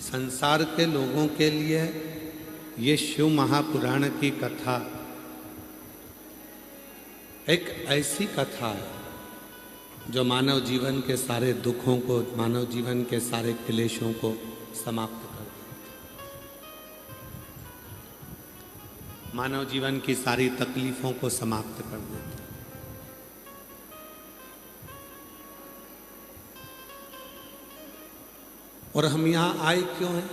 संसार के लोगों के लिए ये शिव महापुराण की कथा एक ऐसी कथा है जो मानव जीवन के सारे दुखों को, मानव जीवन के सारे क्लेशों को समाप्त कर देती, मानव जीवन की सारी तकलीफों को समाप्त कर देती। और हम यहाँ आए क्यों हैं?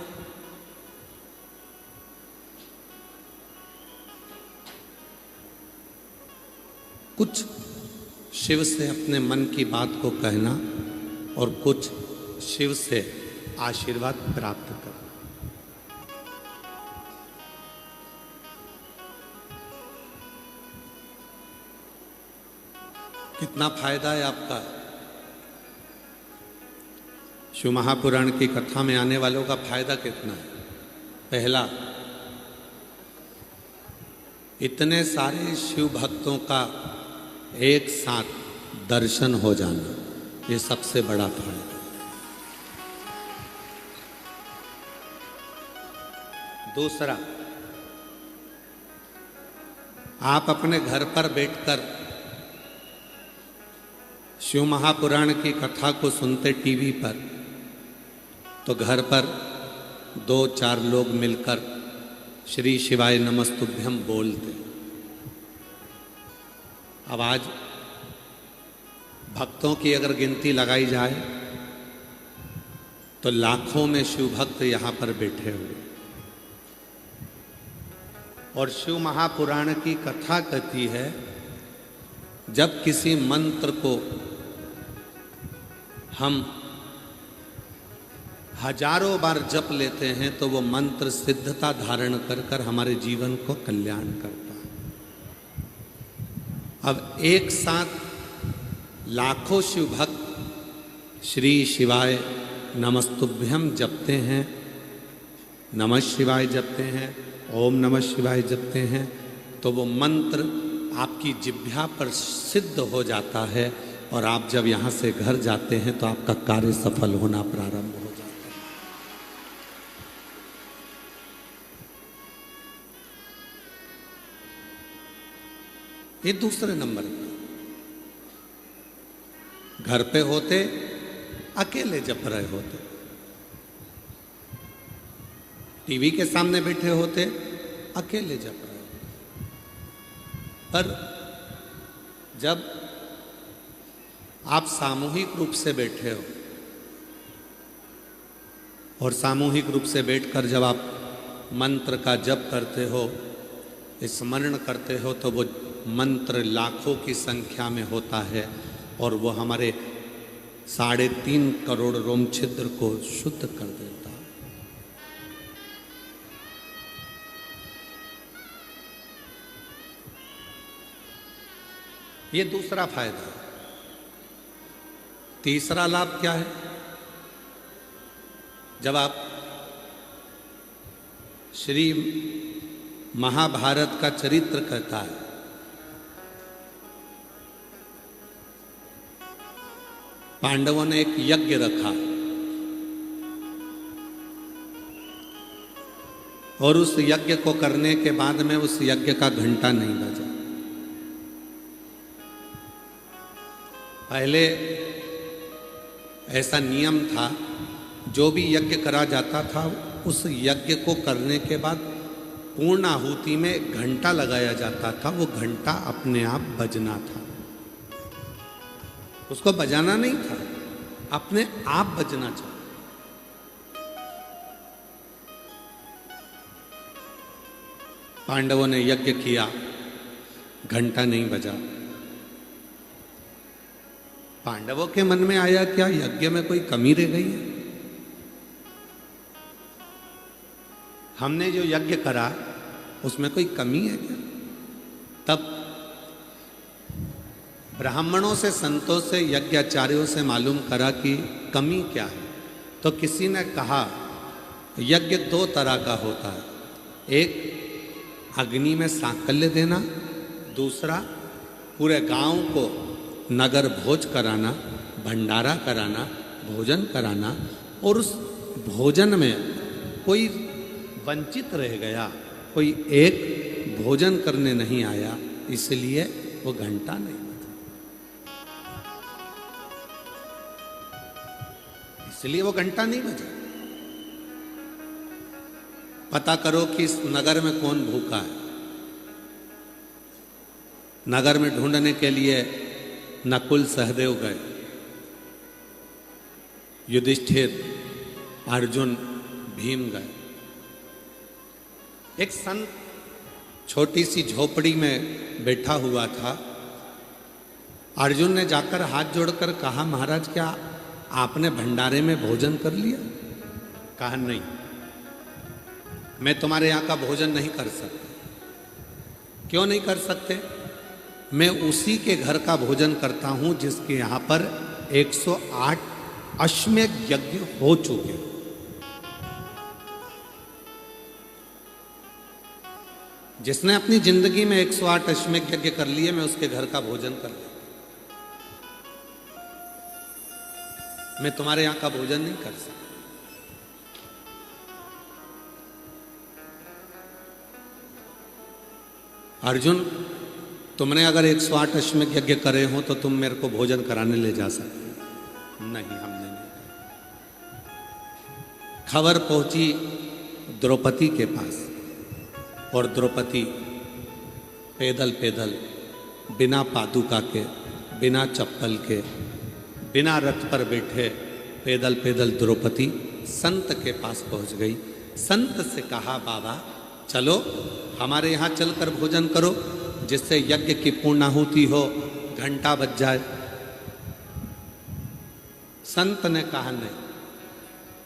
कुछ शिव से अपने मन की बात को कहना और कुछ शिव से आशीर्वाद प्राप्त करना। कितना फायदा है आपका? शिव महापुराण की कथा में आने वालों का फायदा कितना है? पहला, इतने सारे शिव भक्तों का एक साथ दर्शन हो जाना, ये सबसे बड़ा फायदा। दूसरा, आप अपने घर पर बैठकर शिव महापुराण की कथा को सुनते टीवी पर, तो घर पर 2-4 लोग मिलकर श्री शिवाय नमस्तुभ्यम बोलते। अब आज भक्तों की अगर गिनती लगाई जाए तो लाखों में शिव भक्त यहाँ पर बैठे हुए। और शिव महापुराण की कथा कहती है, जब किसी मंत्र को हम हजारों बार जप लेते हैं तो वो मंत्र सिद्धता धारण कर कर हमारे जीवन को कल्याण करता है। अब एक साथ लाखों शिव भक्त श्री शिवाय नमस्तुभ्यम जपते हैं, नमः शिवाय जपते हैं, ओम नमः शिवाय जपते हैं, तो वो मंत्र आपकी जिह्वा पर सिद्ध हो जाता है और आप जब यहाँ से घर जाते हैं तो आपका कार्य सफल होना प्रारंभ हो जाता है। ये दूसरे नंबर पे। घर पे होते अकेले जप रहे होते, टीवी के सामने बैठे होते अकेले जप रहे होते, पर जब आप सामूहिक रूप से बैठे हो और सामूहिक रूप से बैठकर जब आप मंत्र का जप करते हो, स्मरण करते हो, तो वो मंत्र लाखों की संख्या में होता है और वो हमारे 3.5 करोड़ रोम छिद्र को शुद्ध कर देता है। ये दूसरा फायदा है। तीसरा लाभ क्या है? जब आप श्री महाभारत का चरित्र कहता है, पांडवों ने एक यज्ञ रखा और उस यज्ञ को करने के बाद में उस यज्ञ का घंटा नहीं बजा। पहले ऐसा नियम था, जो भी यज्ञ करा जाता था उस यज्ञ को करने के बाद पूर्ण आहुति में घंटा लगाया जाता था। वो घंटा अपने आप बजना था, उसको बजाना नहीं था, अपने आप बजना चाहिए। पांडवों ने यज्ञ किया, घंटा नहीं बजा। पांडवों के मन में आया, क्या यज्ञ में कोई कमी रह गई है? हमने जो यज्ञ करा उसमें कोई कमी है क्या? तब ब्राह्मणों से, संतों से, यज्ञाचार्यों से मालूम करा कि कमी क्या है। तो किसी ने कहा, यज्ञ 2 तरह का होता है, एक अग्नि में सांकल्य देना, दूसरा पूरे गांव को नगर भोज कराना, भंडारा कराना, भोजन कराना, और उस भोजन में कोई वंचित रह गया, कोई एक भोजन करने नहीं आया, इसलिए वो घंटा नहीं बजा, इसलिए वो घंटा नहीं बजा। पता करो कि इस नगर में कौन भूखा है। नगर में ढूंढने के लिए नकुल सहदेव गए, युधिष्ठिर, अर्जुन, भीम गए। एक संत छोटी सी झोपड़ी में बैठा हुआ था। अर्जुन ने जाकर हाथ जोड़कर कहा, महाराज क्या आपने भंडारे में भोजन कर लिया? कहा नहीं, मैं तुम्हारे यहाँ का भोजन नहीं कर सकता। क्यों नहीं कर सकते? मैं उसी के घर का भोजन करता हूं जिसके यहाँ पर 108 अश्वमेध यज्ञ हो चुके। जिसने अपनी जिंदगी में 108 अश्वमेध यज्ञ कर लिए, मैं उसके घर का भोजन कर लेता। मैं तुम्हारे यहां का भोजन नहीं कर सकता। अर्जुन, तुमने अगर 108 अश्वमेध यज्ञ करे हो तो तुम मेरे को भोजन कराने ले जा सकते। नहीं, हमने नहीं। खबर पहुंची द्रौपदी के पास, और द्रौपदी पैदल पैदल, बिना पादुका के, बिना चप्पल के, बिना रथ पर बैठे, पैदल पैदल द्रौपदी संत के पास पहुंच गई। संत से कहा, बाबा चलो हमारे यहाँ चलकर भोजन करो, जिससे यज्ञ की पूर्णाहुति हो, घंटा बज जाए। संत ने कहा, नहीं,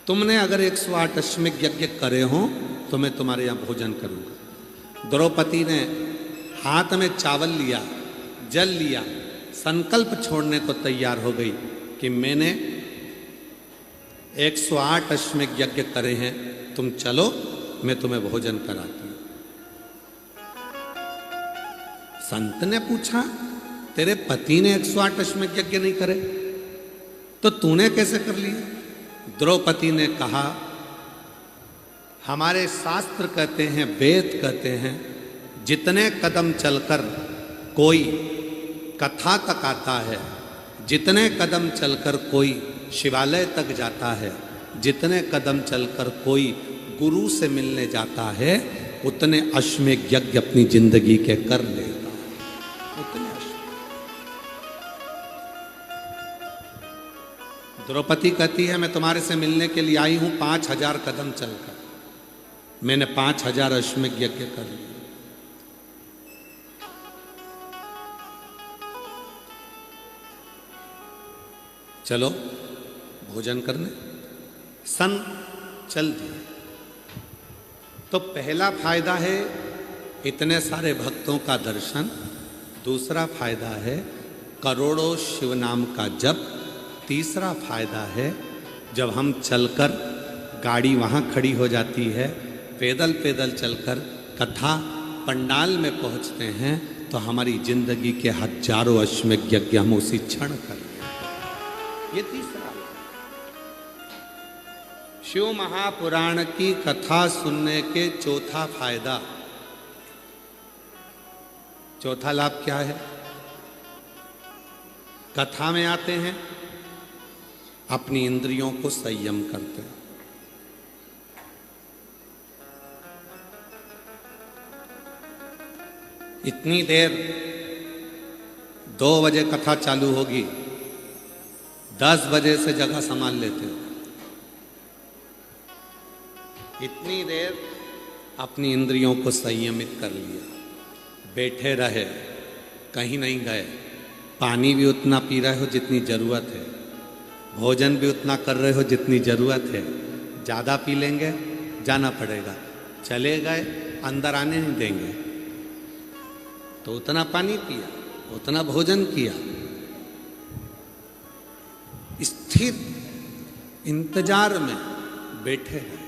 तुमने अगर 108 अश्वमेध यज्ञ करे हो तो मैं तुम्हारे यहाँ भोजन करूंगा। द्रौपदी ने हाथ में चावल लिया, जल लिया, संकल्प छोड़ने को तैयार हो गई कि मैंने 108 अश्वमेध यज्ञ करे हैं, तुम चलो मैं तुम्हें भोजन कराती हूं। संत ने पूछा, तेरे पति ने 108 अश्वमेध यज्ञ नहीं करे तो तूने कैसे कर लिया? द्रौपदी ने कहा, हमारे शास्त्र कहते हैं, वेद कहते हैं, जितने कदम चलकर कोई कथा तक आता है, जितने कदम चलकर कोई शिवालय तक जाता है, जितने कदम चलकर कोई गुरु से मिलने जाता है, उतने अश्वमेध यज्ञ अपनी जिंदगी के कर लेता है। उतने द्रौपदी कहती है, मैं तुम्हारे से मिलने के लिए आई हूं 5000 कदम चलकर, मैंने 5000 अश्वमेध यज्ञ कर लिए। चलो भोजन करने। सन चल दिए। तो पहला फायदा है इतने सारे भक्तों का दर्शन। दूसरा फायदा है करोड़ों शिव नाम का जप। तीसरा फायदा है जब हम चलकर, गाड़ी वहाँ खड़ी हो जाती है, पैदल पैदल चलकर कथा पंडाल में पहुँचते हैं तो हमारी जिंदगी के हजारों अश्वमेध यज्ञ हम उसी क्षण कर। ये तीसरा। शिव महापुराण की कथा सुनने के चौथा फायदा, चौथा लाभ क्या है? कथा में आते हैं, अपनी इंद्रियों को संयम करते हैं। इतनी देर 2 बजे कथा चालू होगी, 10 बजे से जगह संभाल लेते हो। इतनी देर अपनी इंद्रियों को संयमित कर लिया, बैठे रहे, कहीं नहीं गए, पानी भी उतना पी रहे हो जितनी ज़रूरत है, भोजन भी उतना कर रहे हो जितनी ज़रूरत है। ज़्यादा पी लेंगे जाना पड़ेगा, चले गए अंदर आने नहीं देंगे, तो उतना पानी पिया, उतना भोजन किया, स्थिर इंतजार में बैठे हैं।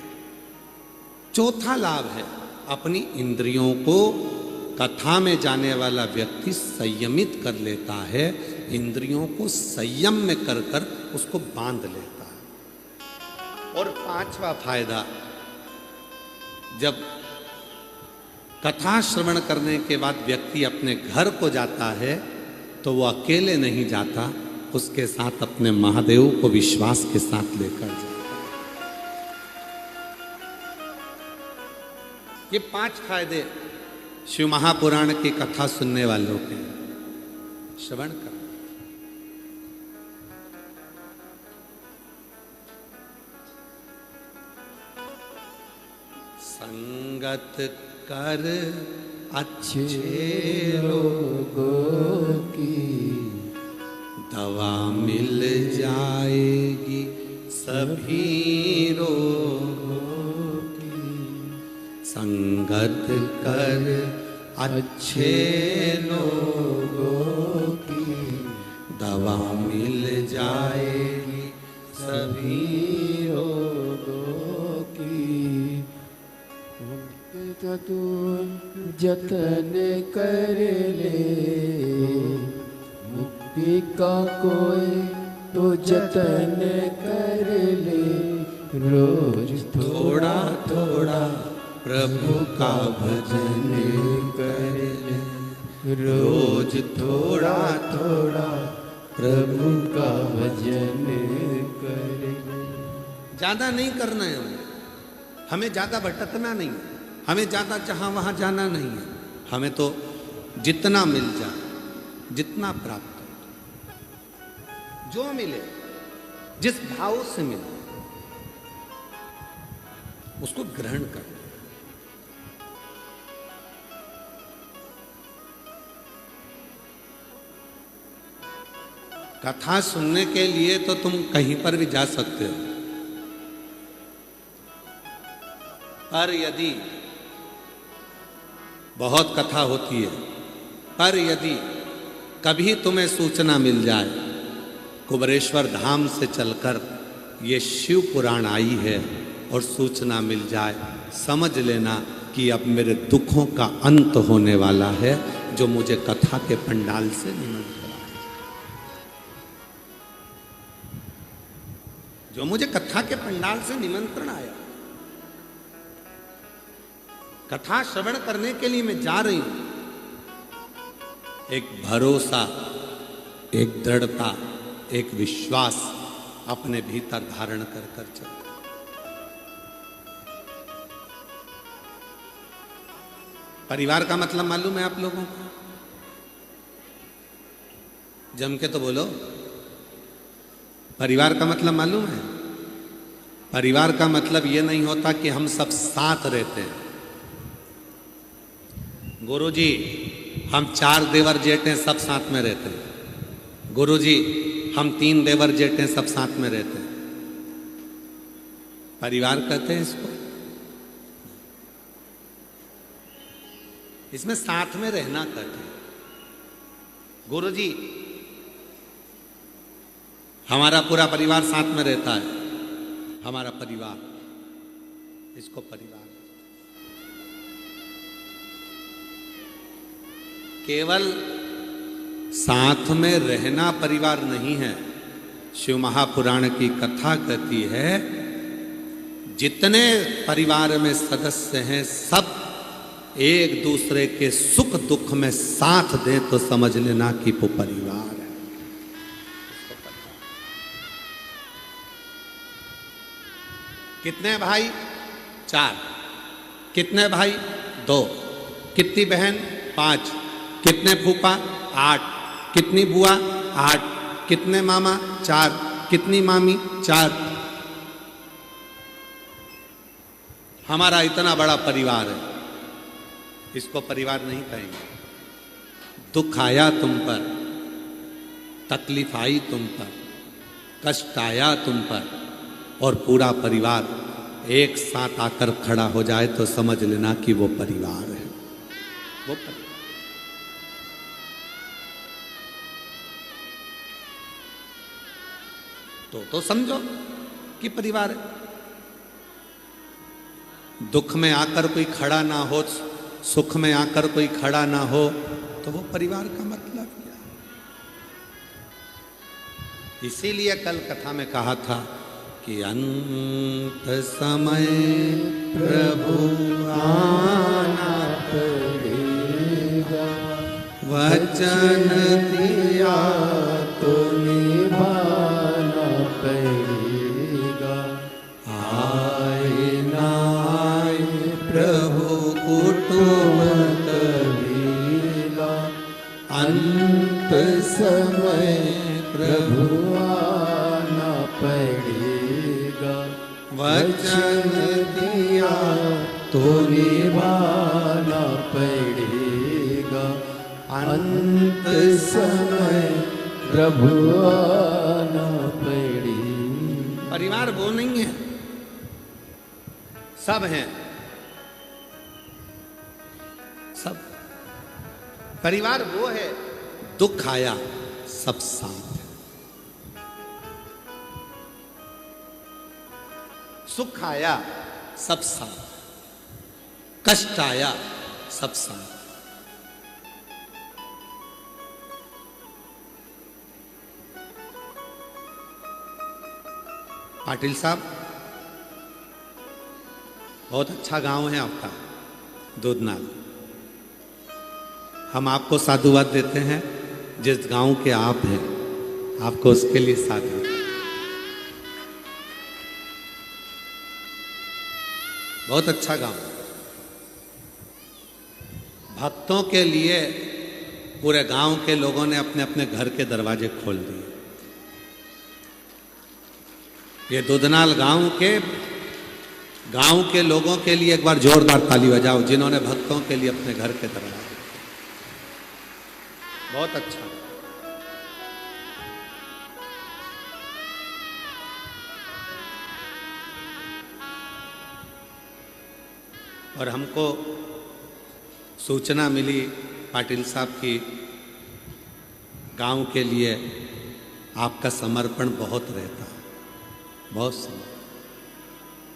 चौथा लाभ है अपनी इंद्रियों को, कथा में जाने वाला व्यक्ति संयमित कर लेता है, इंद्रियों को संयम में कर कर उसको बांध लेता है। और 5वां फायदा जब कथा श्रवण करने के बाद व्यक्ति अपने घर को जाता है तो वो अकेले नहीं जाता, उसके साथ अपने महादेव को विश्वास के साथ लेकर जाता। ये 5 फायदे शिव महापुराण की कथा सुनने वालों के, श्रवण कर। संगत कर अच्छे लोगों की, दवा मिल जाएगी सभी रोगों की। संगत कर अच्छे लोगों की, दवा मिल जाएगी सभी रोगों की। तू जतन कर ले, मुक्ति का कोई तो जतन कर ले। रोज थोड़ा थोड़ा प्रभु का भजन कर ले, रोज थोड़ा थोड़ा प्रभु का भजन कर ले। ज्यादा नहीं करना है हमें ज्यादा भटकना नहीं है, हमें ज्यादा जहां वहां जाना नहीं है। हमें तो जितना मिल जाए, जितना प्राप्त हो, जो मिले, जिस भाव से मिले उसको ग्रहण कर। कथा सुनने के लिए तो तुम कहीं पर भी जा सकते हो, पर यदि बहुत कथा होती है, पर यदि कभी तुम्हें सूचना मिल जाए कुबरेश्वर धाम से चलकर ये शिव पुराण आई है और सूचना मिल जाए, समझ लेना कि अब मेरे दुखों का अंत होने वाला है, जो मुझे कथा के पंडाल से निमंत्रण आया, जो मुझे कथा के पंडाल से निमंत्रण आया। कथा श्रवण करने के लिए मैं जा रही हूं, एक भरोसा, एक दृढ़ता, एक विश्वास अपने भीतर धारण कर कर चल। परिवार का मतलब मालूम है आप लोगों को? जम के तो बोलो, परिवार का मतलब मालूम है? परिवार का मतलब ये नहीं होता कि हम सब साथ रहते हैं। गुरुजी हम 4 देवर जेठे सब साथ में रहते हैं, गुरुजी हम 3 देवर जेठे सब साथ में रहते हैं, परिवार कहते हैं इसको। इसमें साथ में रहना कहते हैं। गुरुजी हमारा पूरा परिवार साथ में रहता है, हमारा परिवार, इसको परिवार। केवल साथ में रहना परिवार नहीं है। शिव महापुराण की कथा कहती है जितने परिवार में सदस्य हैं सब एक दूसरे के सुख दुख में साथ दें तो समझ लेना कि वो परिवार है। कितने भाई? 4। कितने भाई? 2। कितनी बहन? 5। कितने फूफा? 8। कितनी बुआ? 8। कितने मामा? 4। कितनी मामी? 4। हमारा इतना बड़ा परिवार है, इसको परिवार नहीं कहेंगे। दुख आया तुम पर, तकलीफ आई तुम पर, कष्ट आया तुम पर, और पूरा परिवार एक साथ आकर खड़ा हो जाए तो समझ लेना कि वो परिवार है, वो परिवार। तो समझो कि परिवार है। दुख में आकर कोई खड़ा ना हो, सुख में आकर कोई खड़ा ना हो, तो वो परिवार का मतलब क्या है? इसीलिए कल कथा में कहा था कि अंत समय प्रभु आना पड़ेगा, वचन दिया तो निभाना पड़ेगा। आए ना आए प्रभु कुटुंब कबीला, अंत समय प्रभु आना पड़ेगा, वचन दिया तो निभाना पड़ेगा। अंत समय प्रभु आना पड़ेगा। परिवार वो नहीं है, सब हैं, सब। परिवार वो है, दुख आया सब साथ है, सुख आया सब साथ, कष्ट आया सब साथ। पाटिल साहब, बहुत अच्छा गांव है आपका दूधनाल। हम आपको साधुवाद देते हैं, जिस गांव के आप हैं आपको उसके लिए साधु। बहुत अच्छा गांव, भक्तों के लिए पूरे गांव के लोगों ने अपने अपने घर के दरवाजे खोल दिए। ये दूधनाल गांव के लोगों के लिए एक बार जोरदार ताली बजाओ, जिन्होंने भक्तों के लिए अपने घर के दरवाजे। बहुत अच्छा। और हमको सूचना मिली पाटिल साहब की गांव के लिए आपका समर्पण बहुत रहता है, बहुत समर्पण।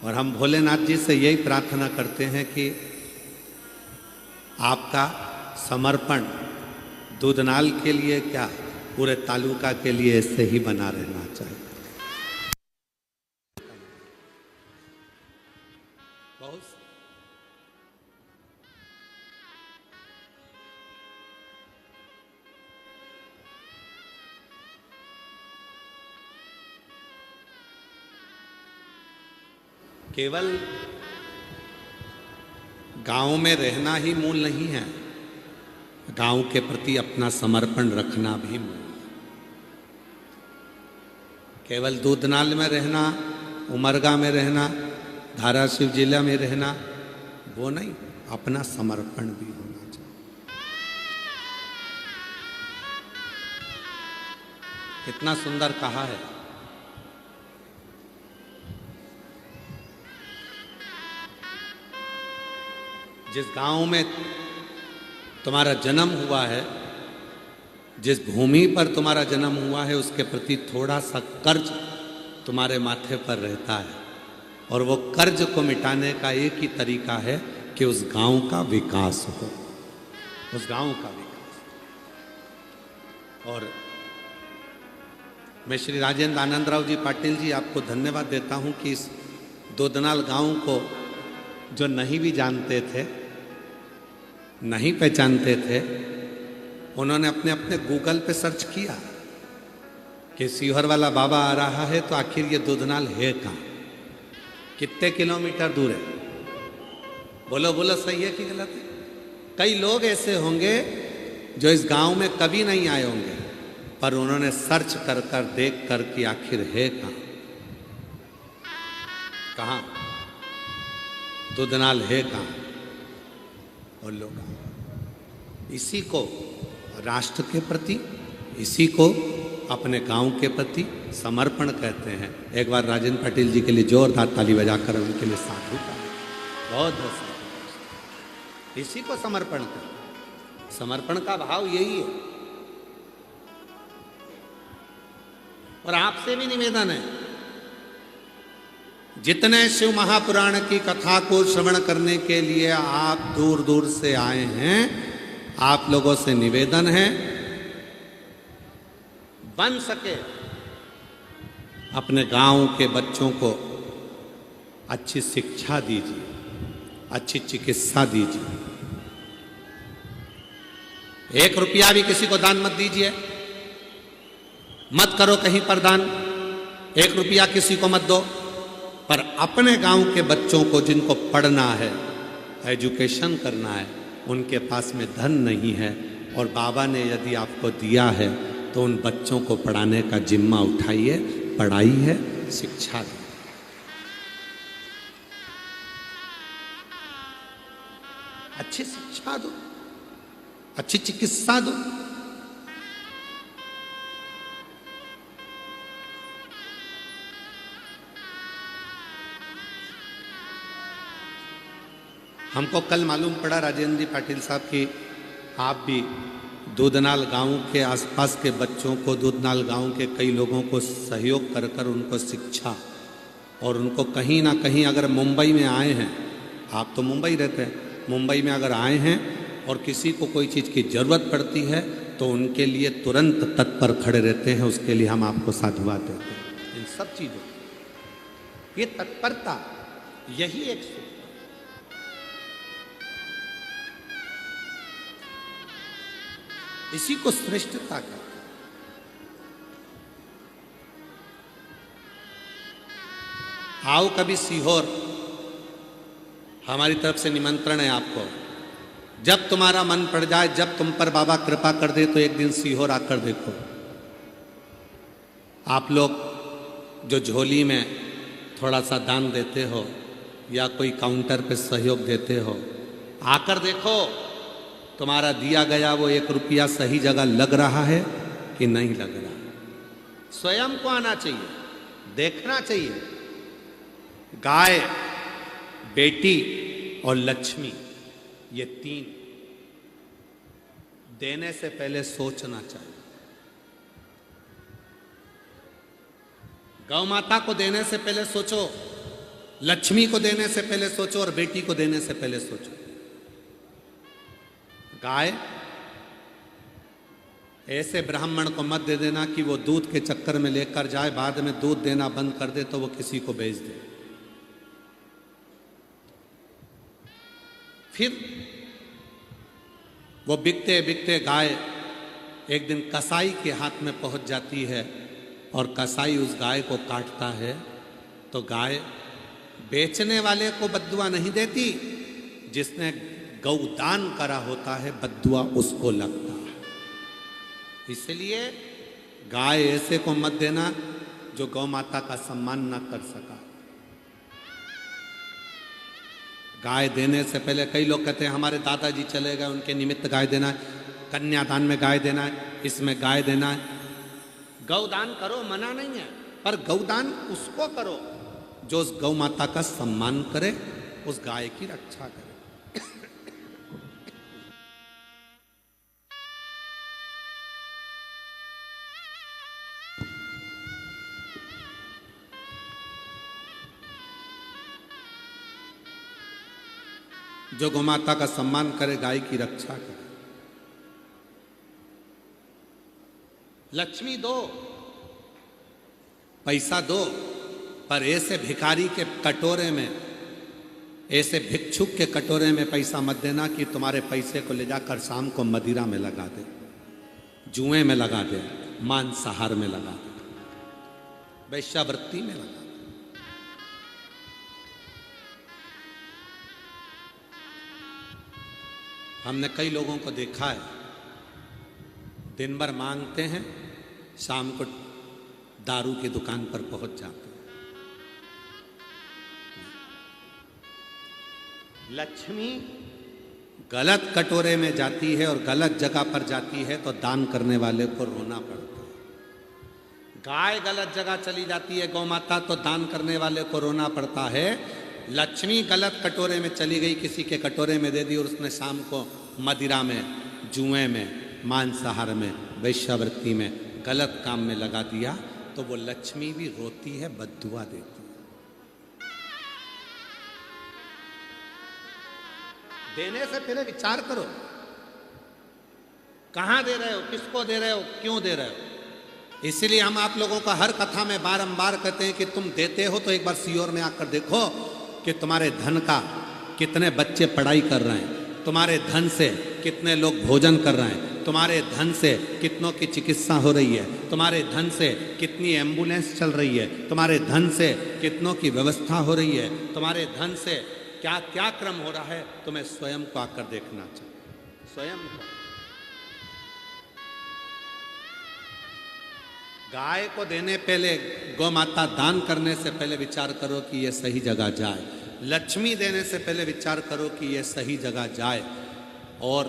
और हम भोलेनाथ जी से यही प्रार्थना करते हैं कि आपका समर्पण दूधनाल के लिए क्या, पूरे तालुका के लिए ऐसे ही बना रहना चाहिए। बहुत केवल गांव में रहना ही मूल नहीं है, गांव के प्रति अपना समर्पण रखना भी मूल है। केवल दूधनाल में रहना, उमरगा में रहना, धाराशिव जिला में रहना वो नहीं, अपना समर्पण भी होना चाहिए। कितना सुंदर कहा है। जिस गांव में तुम्हारा जन्म हुआ है, जिस भूमि पर तुम्हारा जन्म हुआ है, उसके प्रति थोड़ा सा कर्ज तुम्हारे माथे पर रहता है, और वो कर्ज को मिटाने का एक ही तरीका है कि उस गांव का विकास हो, उस गांव का विकास। और मैं श्री राजेंद्र आनंदराव जी पाटिल जी आपको धन्यवाद देता हूं कि इस दूधनाल गांव को जो नहीं भी जानते थे, नहीं पहचानते थे, उन्होंने अपने अपने गूगल पे सर्च किया कि शिवहर वाला बाबा आ रहा है, तो आखिर ये दूधनाल है कहाँ, कितने किलोमीटर दूर है। बोलो बोलो, सही है कि गलत है? कई लोग ऐसे होंगे जो इस गांव में कभी नहीं आए होंगे, पर उन्होंने सर्च कर कर देख कर कि आखिर है कहाँ, कहाँ दूधनाल है कहाँ। और लोग इसी को राष्ट्र के प्रति, इसी को अपने गांव के प्रति समर्पण कहते हैं। एक बार राजेंद्र पाटिल जी के लिए जोरदार ताली बजाकर उनके लिए साधु का बहुत बहुत साधु। इसी को समर्पण कर, समर्पण का भाव यही है। और आपसे भी निवेदन है, जितने शिव महापुराण की कथा को श्रवण करने के लिए आप दूर दूर से आए हैं, आप लोगों से निवेदन है, बन सके अपने गांव के बच्चों को अच्छी शिक्षा दीजिए, अच्छी चिकित्सा दीजिए। 1 रुपया भी किसी को दान मत दीजिए, मत करो कहीं पर दान। 1 रुपया किसी को मत दो, पर अपने गांव के बच्चों को जिनको पढ़ना है, एजुकेशन करना है, उनके पास में धन नहीं है और बाबा ने यदि आपको दिया है तो उन बच्चों को पढ़ाने का जिम्मा उठाइए। पढ़ाई है, शिक्षा दो। अच्छी शिक्षा दो, अच्छी चिकित्सा दो। हमको कल मालूम पड़ा राजेंद्र जी पाटिल साहब की आप भी दूधनाल गांव के आसपास के बच्चों को, दूधनाल गांव के कई लोगों को सहयोग कर कर उनको शिक्षा और उनको कहीं ना कहीं, अगर मुंबई में आए हैं, आप तो मुंबई रहते हैं, मुंबई में अगर आए हैं और किसी को कोई चीज़ की ज़रूरत पड़ती है तो उनके लिए तुरंत तत्पर खड़े रहते हैं। उसके लिए हम आपको साधुवाद देते हैं। इन सब चीज़ों, ये तत्परता, यही एक सुख। इसी को श्रेष्ठता का। आओ कभी सीहोर, हमारी तरफ से निमंत्रण है आपको। जब तुम्हारा मन पड़ जाए, जब तुम पर बाबा कृपा कर दे, तो एक दिन सीहोर आकर देखो। आप लोग जो झोली में थोड़ा सा दान देते हो या कोई काउंटर पे सहयोग देते हो, आकर देखो तुम्हारा दिया गया वो 1 रुपया सही जगह लग रहा है कि नहीं लग रहा। स्वयं को आना चाहिए, देखना चाहिए। गाय, बेटी और लक्ष्मी, ये 3 देने से पहले सोचना चाहिए। गौ माता को देने से पहले सोचो, लक्ष्मी को देने से पहले सोचो और बेटी को देने से पहले सोचो। गाय, ऐसे ब्राह्मण को मत दे देना कि वो दूध के चक्कर में लेकर जाए, बाद में दूध देना बंद कर दे तो वो किसी को बेच दे। फिर वो बिकते बिकते गाय एक दिन कसाई के हाथ में पहुंच जाती है और कसाई उस गाय को काटता है, तो गाय बेचने वाले को बद्दुआ नहीं देती, जिसने गौदान करा होता है बद्दुआ उसको लगता है। इसलिए गाय ऐसे को मत देना जो गौ माता का सम्मान ना कर सका। गाय देने से पहले कई लोग कहते हैं हमारे दादाजी चले गए, उनके निमित्त गाय देना है, कन्यादान में गाय देना है, इसमें गाय देना है। गौदान करो, मना नहीं है, पर गौदान उसको करो जो उस गौ माता का सम्मान करे, उस गाय की रक्षा करे। जो गोमाता का सम्मान करे, गाय की रक्षा करे। लक्ष्मी दो, पैसा दो, पर ऐसे भिखारी के कटोरे में, ऐसे भिक्षुक के कटोरे में पैसा मत देना कि तुम्हारे पैसे को ले जाकर शाम को मदिरा में लगा दे, जुए में लगा दे, मांसाहार में लगा दे, वैश्यावृत्ति में लगा दे। हमने कई लोगों को देखा है, दिन भर मांगते हैं, शाम को दारू की दुकान पर पहुंच जाते हैं। लक्ष्मी गलत कटोरे में जाती है और गलत जगह पर जाती है तो दान करने वाले को रोना पड़ता है। गाय गलत जगह चली जाती है गौ माता, तो दान करने वाले को रोना पड़ता है। लक्ष्मी गलत कटोरे में चली गई, किसी के कटोरे में दे दी और उसने शाम को मदिरा में, जुए में, मांसाहार में, वैश्यावृत्ति में, गलत काम में लगा दिया, तो वो लक्ष्मी भी रोती है, बद्दुआ देती है। देने से पहले विचार करो, कहां दे रहे हो, किसको दे रहे हो, क्यों दे रहे हो। इसीलिए हम आप लोगों को हर कथा में बारंबार कहते हैं कि तुम देते हो तो एक बार सीओर में आकर देखो कि तुम्हारे धन का कितने बच्चे पढ़ाई कर रहे हैं, तुम्हारे धन से कितने लोग भोजन कर रहे हैं, तुम्हारे धन से कितनों की चिकित्सा हो रही है, तुम्हारे धन से कितनी एम्बुलेंस चल रही है, तुम्हारे धन से कितनों की व्यवस्था हो रही है, तुम्हारे धन से क्या क्या क्रम हो रहा है। तुम्हें स्वयं को आकर देखना चाहिए, स्वयं को। गाय को देने पहले, गौ माता दान करने से पहले विचार करो कि ये सही जगह जाए। लक्ष्मी देने से पहले विचार करो कि ये सही जगह जाए। और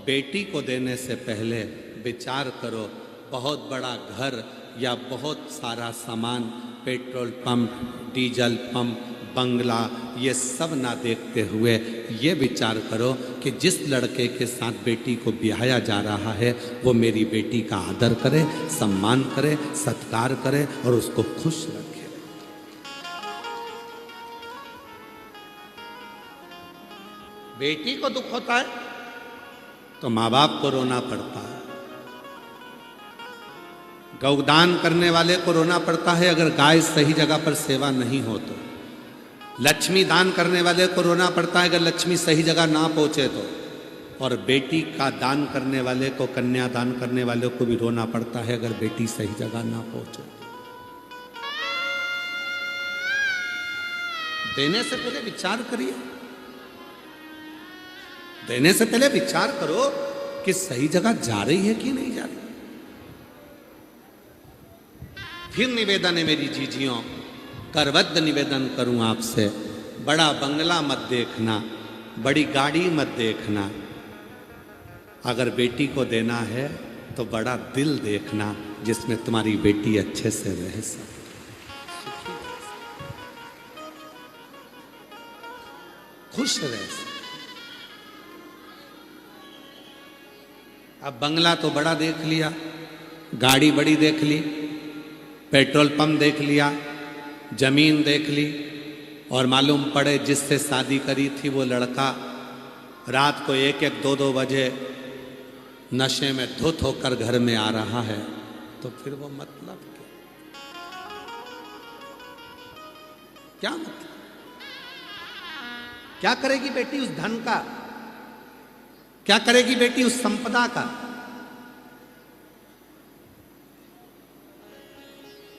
बेटी को देने से पहले विचार करो, बहुत बड़ा घर या बहुत सारा सामान, पेट्रोल पंप, डीजल पंप, बंगला, ये सब ना देखते हुए ये विचार करो कि जिस लड़के के साथ बेटी को ब्याया जा रहा है वो मेरी बेटी का आदर करे, सम्मान करे, सत्कार करे और उसको खुश रखे। बेटी को दुख होता है तो माँ बाप को रोना पड़ता है, गौदान करने वाले को रोना पड़ता है अगर गाय सही जगह पर सेवा नहीं हो तो, लक्ष्मी दान करने वाले को रोना पड़ता है अगर लक्ष्मी सही जगह ना पहुंचे तो, और बेटी का दान करने वाले को, कन्या दान करने वाले को भी रोना पड़ता है अगर बेटी सही जगह ना पहुंचे। देने से पहले विचार करिए, देने से पहले विचार करो कि सही जगह जा रही है कि नहीं जा रही। फिर निवेदन है मेरी जीजियों, करवद्ध निवेदन करूं आपसे, बड़ा बंगला मत देखना, बड़ी गाड़ी मत देखना। अगर बेटी को देना है तो बड़ा दिल देखना जिसमें तुम्हारी बेटी अच्छे से रह सके, खुश रह सके। अब बंगला तो बड़ा देख लिया, गाड़ी बड़ी देख ली, पेट्रोल पंप देख लिया, जमीन देख ली, और मालूम पड़े जिससे शादी करी थी वो लड़का रात को 1-1, 2-2 बजे नशे में धुत होकर घर में आ रहा है, तो फिर वो मतलब क्या मतलब? क्या करेगी बेटी उस धन का? क्या करेगी बेटी उस संपदा का?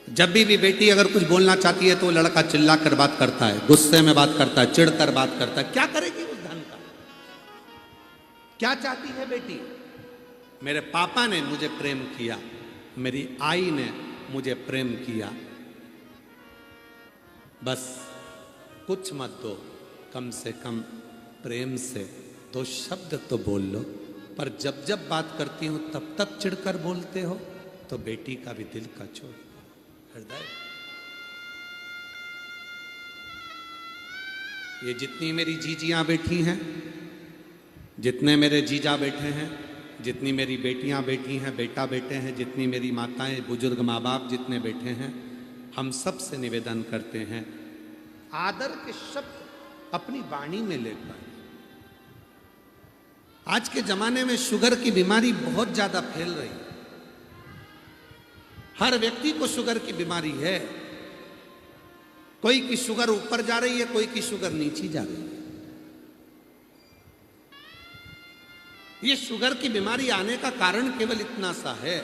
जब भी बेटी अगर कुछ बोलना चाहती है तो लड़का चिल्ला कर बात करता है, गुस्से में बात करता है, चिढ़ कर बात करता है। क्या करेगी उस धन का? क्या चाहती है बेटी? मेरे पापा ने मुझे प्रेम किया, मेरी आई ने मुझे प्रेम किया, बस कुछ मत दो, कम से कम प्रेम से 2 शब्द तो बोल लो। पर जब जब बात करती हूं तब तक चिढ़कर बोलते हो, तो बेटी का भी दिल का छोड़ हृदय। ये जितनी मेरी जीजियां बैठी हैं, जितने मेरे जीजा बैठे हैं, जितनी मेरी बेटियां बैठी हैं, बेटा बैठे हैं, जितनी मेरी माताएं, बुजुर्ग माँ बाप जितने बैठे हैं, हम सब से निवेदन करते हैं, आदर के शब्द अपनी वाणी में लेकर। आज के जमाने में शुगर की बीमारी बहुत ज्यादा फैल रही है, हर व्यक्ति को शुगर की बीमारी है। कोई की शुगर ऊपर जा रही है, कोई की शुगर नीचे जा रही है। ये शुगर की बीमारी आने का कारण केवल इतना सा है,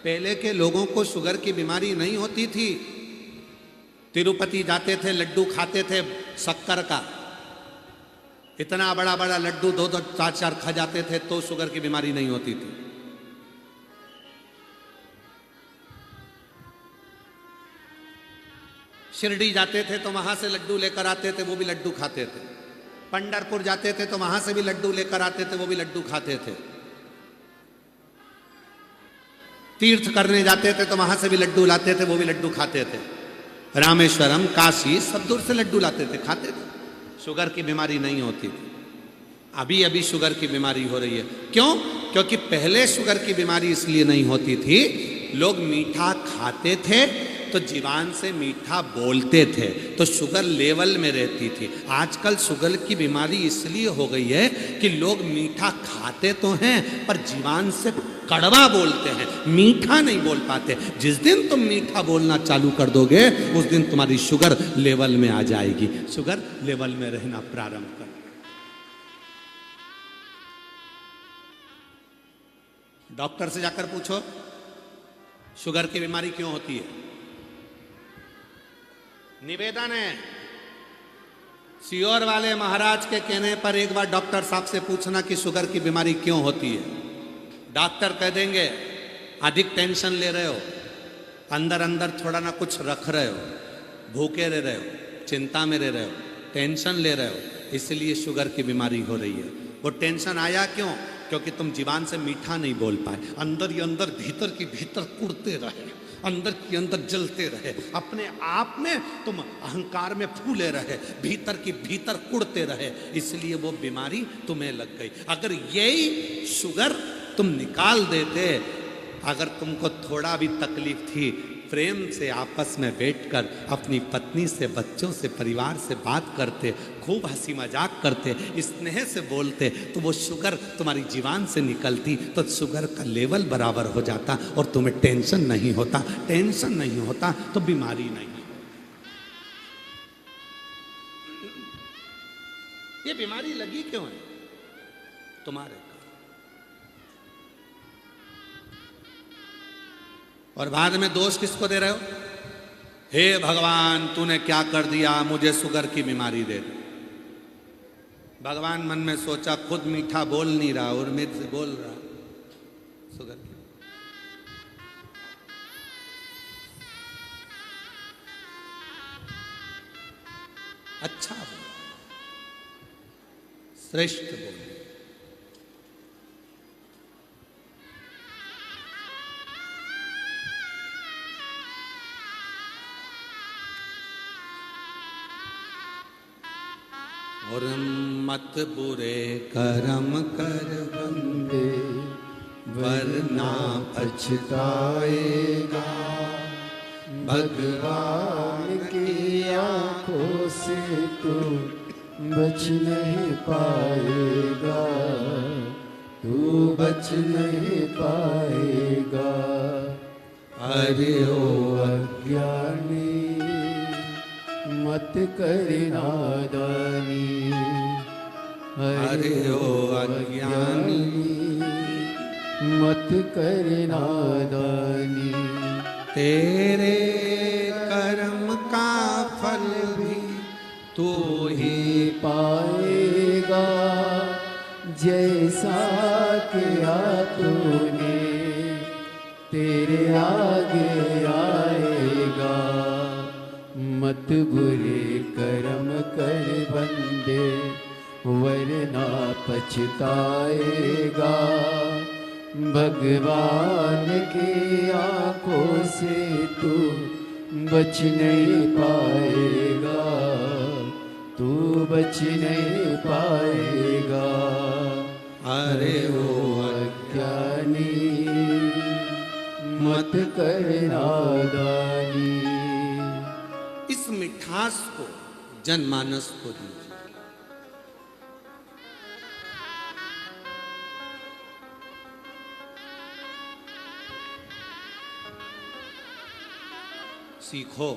पहले के लोगों को शुगर की बीमारी नहीं होती थी। तिरुपति जाते थे, लड्डू खाते थे शक्कर का, इतना बड़ा बड़ा लड्डू 2-2, 4-4 खा जाते थे तो शुगर की बीमारी नहीं होती थी। शिरडी जाते थे तो वहां से लड्डू लेकर आते थे, वो भी लड्डू खाते थे। पंढरपुर जाते थे तो वहां से भी लड्डू लेकर आते थे, वो भी लड्डू खाते थे। तीर्थ करने जाते थे तो वहां से भी लड्डू लाते थे, वो भी लड्डू खाते थे। रामेश्वरम, काशी, सब दूर से लड्डू लाते थे, खाते थे। शुगर की बीमारी नहीं होती थी। अभी अभी शुगर की बीमारी हो रही है। क्यों? क्योंकि पहले शुगर की बीमारी इसलिए नहीं होती थी, लोग मीठा खाते थे तो जीवान से मीठा बोलते थे तो शुगर लेवल में रहती थी। आजकल शुगर की बीमारी इसलिए हो गई है कि लोग मीठा खाते तो हैं पर जीवान से कड़वा बोलते हैं, मीठा नहीं बोल पाते। जिस दिन तुम मीठा बोलना चालू कर दोगे उस दिन तुम्हारी शुगर लेवल में आ जाएगी। शुगर लेवल में रहना प्रारंभ कर। डॉक्टर से जाकर पूछो शुगर की बीमारी क्यों होती है। निवेदन है सीहोर वाले महाराज के कहने पर एक बार डॉक्टर साहब से पूछना कि शुगर की बीमारी क्यों होती है। डॉक्टर कह देंगे अधिक टेंशन ले रहे हो, अंदर अंदर थोड़ा ना कुछ रख रहे हो, भूखे रह रहे हो, चिंता में रह रहे हो, टेंशन ले रहे हो, इसलिए शुगर की बीमारी हो रही है। वो टेंशन आया क्यों? क्योंकि तुम जीवान से मीठा नहीं बोल पाए, अंदर ही अंदर भीतर की भीतर कुड़ते रहे, अंदर की अंदर जलते रहे, अपने आप में तुम अहंकार में फूले रहे, भीतर की भीतर कुड़ते रहे, इसलिए वो बीमारी तुम्हें लग गई। अगर यही शुगर तुम निकाल देते, अगर तुमको थोड़ा भी तकलीफ थी, प्रेम से आपस में बैठकर अपनी पत्नी से, बच्चों से, परिवार से बात करते, खूब हंसी मजाक करते, स्नेह से बोलते, तो वो शुगर तुम्हारी जीवान से निकलती तो शुगर का लेवल बराबर हो जाता और तुम्हें टेंशन नहीं होता। टेंशन नहीं होता तो बीमारी नहीं। ये बीमारी लगी क्यों है तुम्हारे? और बाद में दोष किसको दे रहे हो? हे भगवान तूने क्या कर दिया, मुझे शुगर की बीमारी दे दी। भगवान मन में सोचा खुद मीठा बोल नहीं रहा और मेरे से बोल रहा शुगर की। अच्छा बोल, श्रेष्ठ बोल। और मत बुरे कर्म कर बंदे वरना पछताएगा, भगवान की आंखों से तू बच नहीं पाएगा, तू बच नहीं पाएगा। अरे ओ अज्ञानी मत कर नादानी, अरे ओ अज्ञानी मत कर नादानी। तेरे कर्म का फल भी तू ही पाएगा, जैसा किया तूने तेरे आगे आएगा। मत बुरे कर्म कर बंदे वरना पछताएगा, भगवान की आंखों से तू बच नहीं पाएगा, तू बच नहीं पाएगा। अरे ओ अज्ञानी मत कर नादानी। इस मिठास को जनमानस को दीजिए। सीखो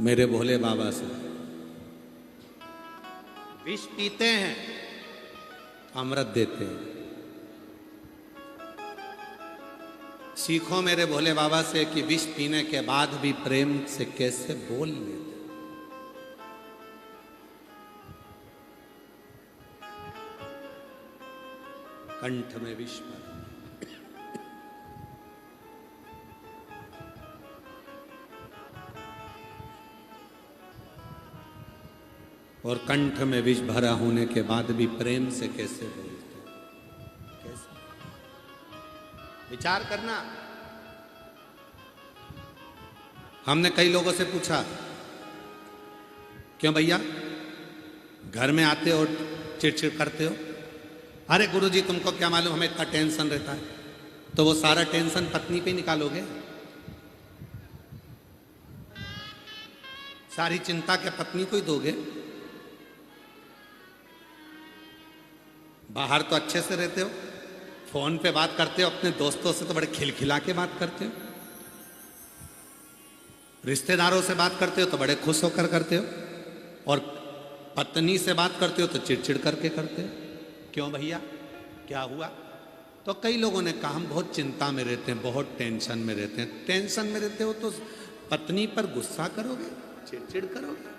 मेरे भोले बाबा से। विष पीते हैं अमृत देते हैं। सीखो मेरे भोले बाबा से कि विष पीने के बाद भी प्रेम से कैसे बोल लेते। कंठ में विष भर, और कंठ में विष भरा होने के बाद भी प्रेम से कैसे बोलते, कैसे? विचार करना। हमने कई लोगों से पूछा, क्यों भैया घर में आते हो चिड़चिड़ करते हो? अरे गुरुजी तुमको क्या मालूम हमें इतना टेंशन रहता है। तो वो सारा टेंशन पत्नी पे निकालोगे? सारी चिंता क्या पत्नी को ही दोगे? बाहर तो अच्छे से रहते हो, फोन पे बात करते हो अपने दोस्तों से तो बड़े खिलखिला के बात करते हो, रिश्तेदारों से बात करते हो तो बड़े खुश होकर करते हो, और पत्नी से बात करते हो तो चिड़चिड़ करके करते हो। क्यों भैया, क्या हुआ? तो कई लोगों ने कहा हम बहुत चिंता में रहते हैं, बहुत टेंशन में रहते हैं। टेंशन में रहते हो तो पत्नी पर गुस्सा करोगे, चिड़चिड़ करोगे?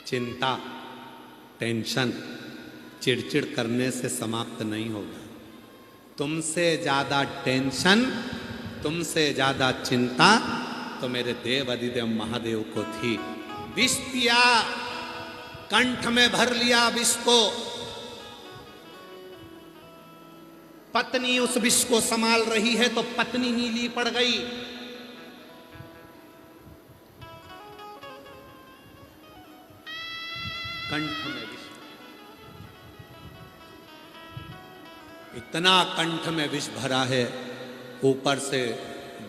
चिंता, टेंशन चिड़चिड़ करने से समाप्त नहीं होगा। तुमसे ज्यादा टेंशन, तुमसे ज्यादा चिंता तो मेरे देव अधिदेव महादेव को थी। विष पिया, कंठ में भर लिया विष को, पत्नी उस विष को संभाल रही है तो पत्नी नीली पड़ गई। कंठ में विष, इतना कंठ में विष भरा है, ऊपर से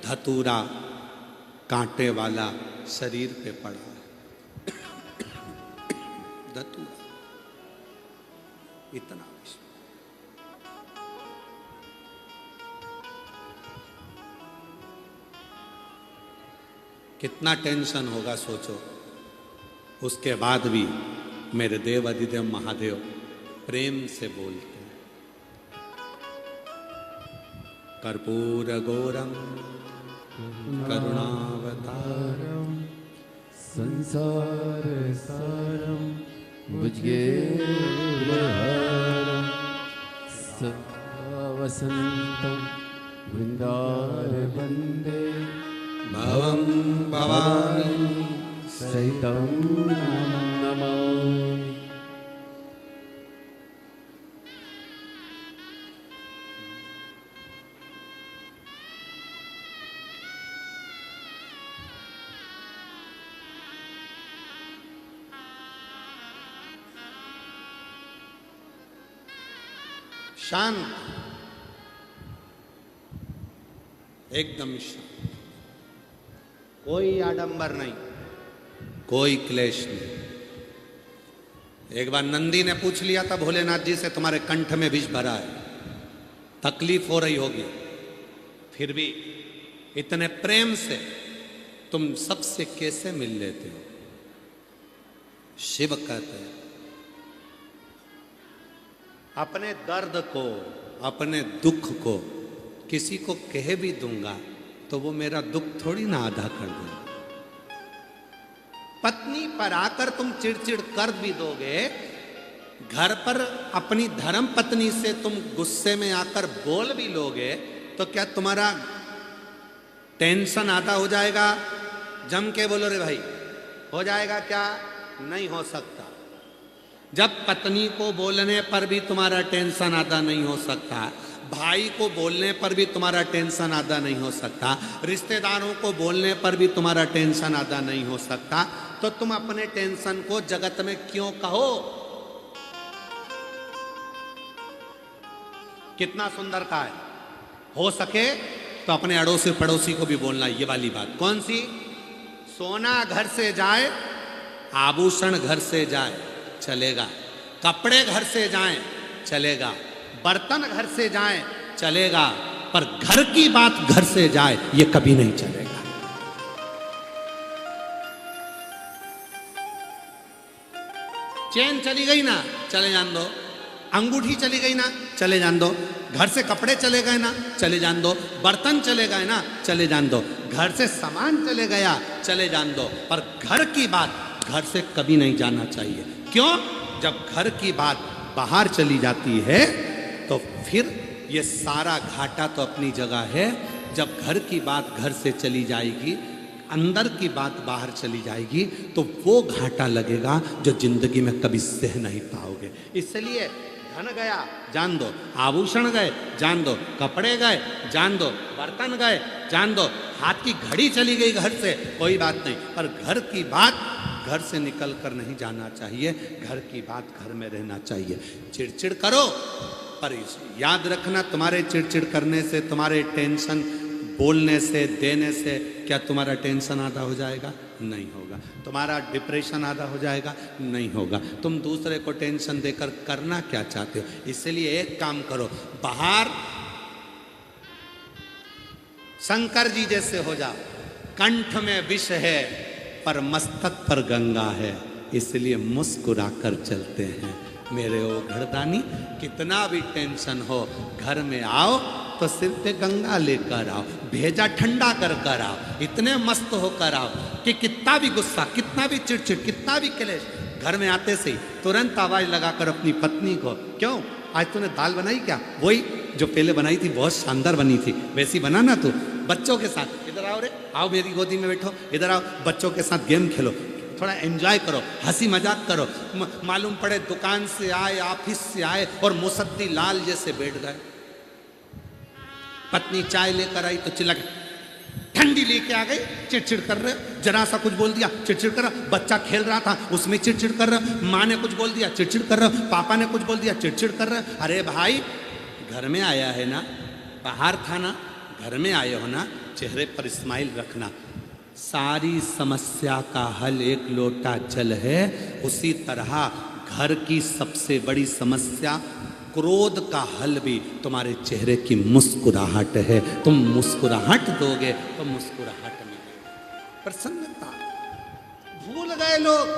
धतूरा कांटे वाला शरीर पे पड़ा है। धतूरा, इतना विष। कितना टेंशन होगा सोचो। उसके बाद भी मेरे देव अधिदेव महादेव प्रेम से बोलते हैं, कर्पूर गौरम करुणावतारम संसार सारम भुजगेन्द्रहारम सदा वसंतम वृंदार वंदे भवं भवानी सहितं नमामि। शांत, एकदम शांत, कोई आडंबर नहीं, कोई क्लेश नहीं। एक बार नंदी ने पूछ लिया था भोलेनाथ जी से, तुम्हारे कंठ में विष भरा है, तकलीफ हो रही होगी, फिर भी इतने प्रेम से तुम सबसे कैसे मिल लेते हो? शिव कहते हैं अपने दर्द को, अपने दुख को किसी को कह भी दूंगा तो वो मेरा दुख थोड़ी ना आधा कर देगा। पत्नी पर आकर तुम चिड़चिड़ कर भी दोगे, घर पर अपनी धर्म पत्नी से तुम गुस्से में आकर बोल भी लोगे तो क्या तुम्हारा टेंशन आधा हो जाएगा? जम के बोलो रे भाई, हो जाएगा क्या? नहीं हो सकता। जब पत्नी को बोलने पर भी तुम्हारा टेंशन आधा नहीं हो सकता, भाई को बोलने पर भी तुम्हारा टेंशन आधा नहीं हो सकता, रिश्तेदारों को बोलने पर भी तुम्हारा टेंशन आधा नहीं हो सकता, तो तुम अपने टेंशन को जगत में क्यों कहो? कितना सुंदर कहा है। हो सके तो अपने अड़ोसी पड़ोसी को भी बोलना ये वाली बात। कौन सी? सोना घर से जाए, आभूषण घर से जाए, चलेगा। कपड़े घर से जाएं, चलेगा। बर्तन घर से जाएं, चलेगा, पर घर की बात घर से जाए ये कभी नहीं चलेगा। चैन चली गई ना, चले जान दो। अंगूठी चली गई ना, चले जान दो। घर से कपड़े चले गए ना, चले जान दो। बर्तन चले गए ना, चले जान दो। घर से सामान चले गया, चले जान दो, पर घर की बात घर से कभी नहीं जाना चाहिए। क्यों? जब घर की बात बाहर चली जाती है तो फिर ये सारा घाटा तो अपनी जगह है। जब घर की बात घर से चली जाएगी, अंदर की बात बाहर चली जाएगी, तो वो घाटा लगेगा जो जिंदगी में कभी सह नहीं पाओगे। इसलिए धन गया जान दो, आभूषण गए जान दो, कपड़े गए जान दो, बर्तन गए जान दो, हाथ की घड़ी चली गई घर से, कोई बात नहीं, पर घर की बात घर से निकल कर नहीं जाना चाहिए। घर की बात घर में रहना चाहिए। चिड़चिड़ करो, पर याद रखना तुम्हारे चिड़चिड़ करने से, तुम्हारे टेंशन बोलने से, देने से क्या तुम्हारा टेंशन आधा हो जाएगा? नहीं होगा। तुम्हारा डिप्रेशन आधा हो जाएगा? नहीं होगा। तुम दूसरे को टेंशन देकर करना क्या चाहते हो? इसलिए एक काम करो, बाहर शंकर जी जैसे हो जाओ। कंठ में विष है पर मस्तक पर गंगा है, इसलिए मुस्कुरा कर चलते हैं। मेरे ओ घरदानी, कितना भी टेंशन हो, घर में आओ तो सिर पे गंगा लेकर आओ, भेजा ठंडा कर कर आओ, इतने मस्त होकर आओ कि कितना भी गुस्सा, कितना भी चिड़चिड़, कितना भी क्लेश, घर में आते से ही तुरंत आवाज लगाकर अपनी पत्नी को, क्यों आज तूने दाल बनाई क्या? वही जो पहले बनाई थी, बहुत शानदार बनी थी, वैसी बनाना तू। बच्चों के साथ, इधर आओ रे, आओ मेरी गोदी में बैठो, इधर आओ, बच्चों के साथ गेम खेलो, थोड़ा एंजॉय करो, हंसी मजाक करो। मालूम पड़े दुकान से आए, ऑफिस से आए और मुसद्दी लाल जैसे बैठ गए। पत्नी चाय लेकर आई तो चिल्ला के, ठंडी लेके आ गई, चिड़चिड़ कर रहे हो, जरा सा कुछ बोल दिया चिड़चिड़ कर रहा, बच्चा खेल रहा था उसमें चिड़चिड़ कर रहा, माँ ने कुछ बोल दिया चिड़चिड़ कर रहा, पापा ने कुछ बोल दिया चिड़चिड़ कर रहा। अरे भाई, घर में आया है ना, बाहर था ना, घर में आए हो ना, चेहरे पर स्माइल रखना। सारी समस्या का हल एक लोटा जल है। उसी तरह घर की सबसे बड़ी समस्या क्रोध का हल भी तुम्हारे चेहरे की मुस्कुराहट है। तुम मुस्कुराहट दोगे तो मुस्कुराहट में प्रसन्नता। भूल गए लोग,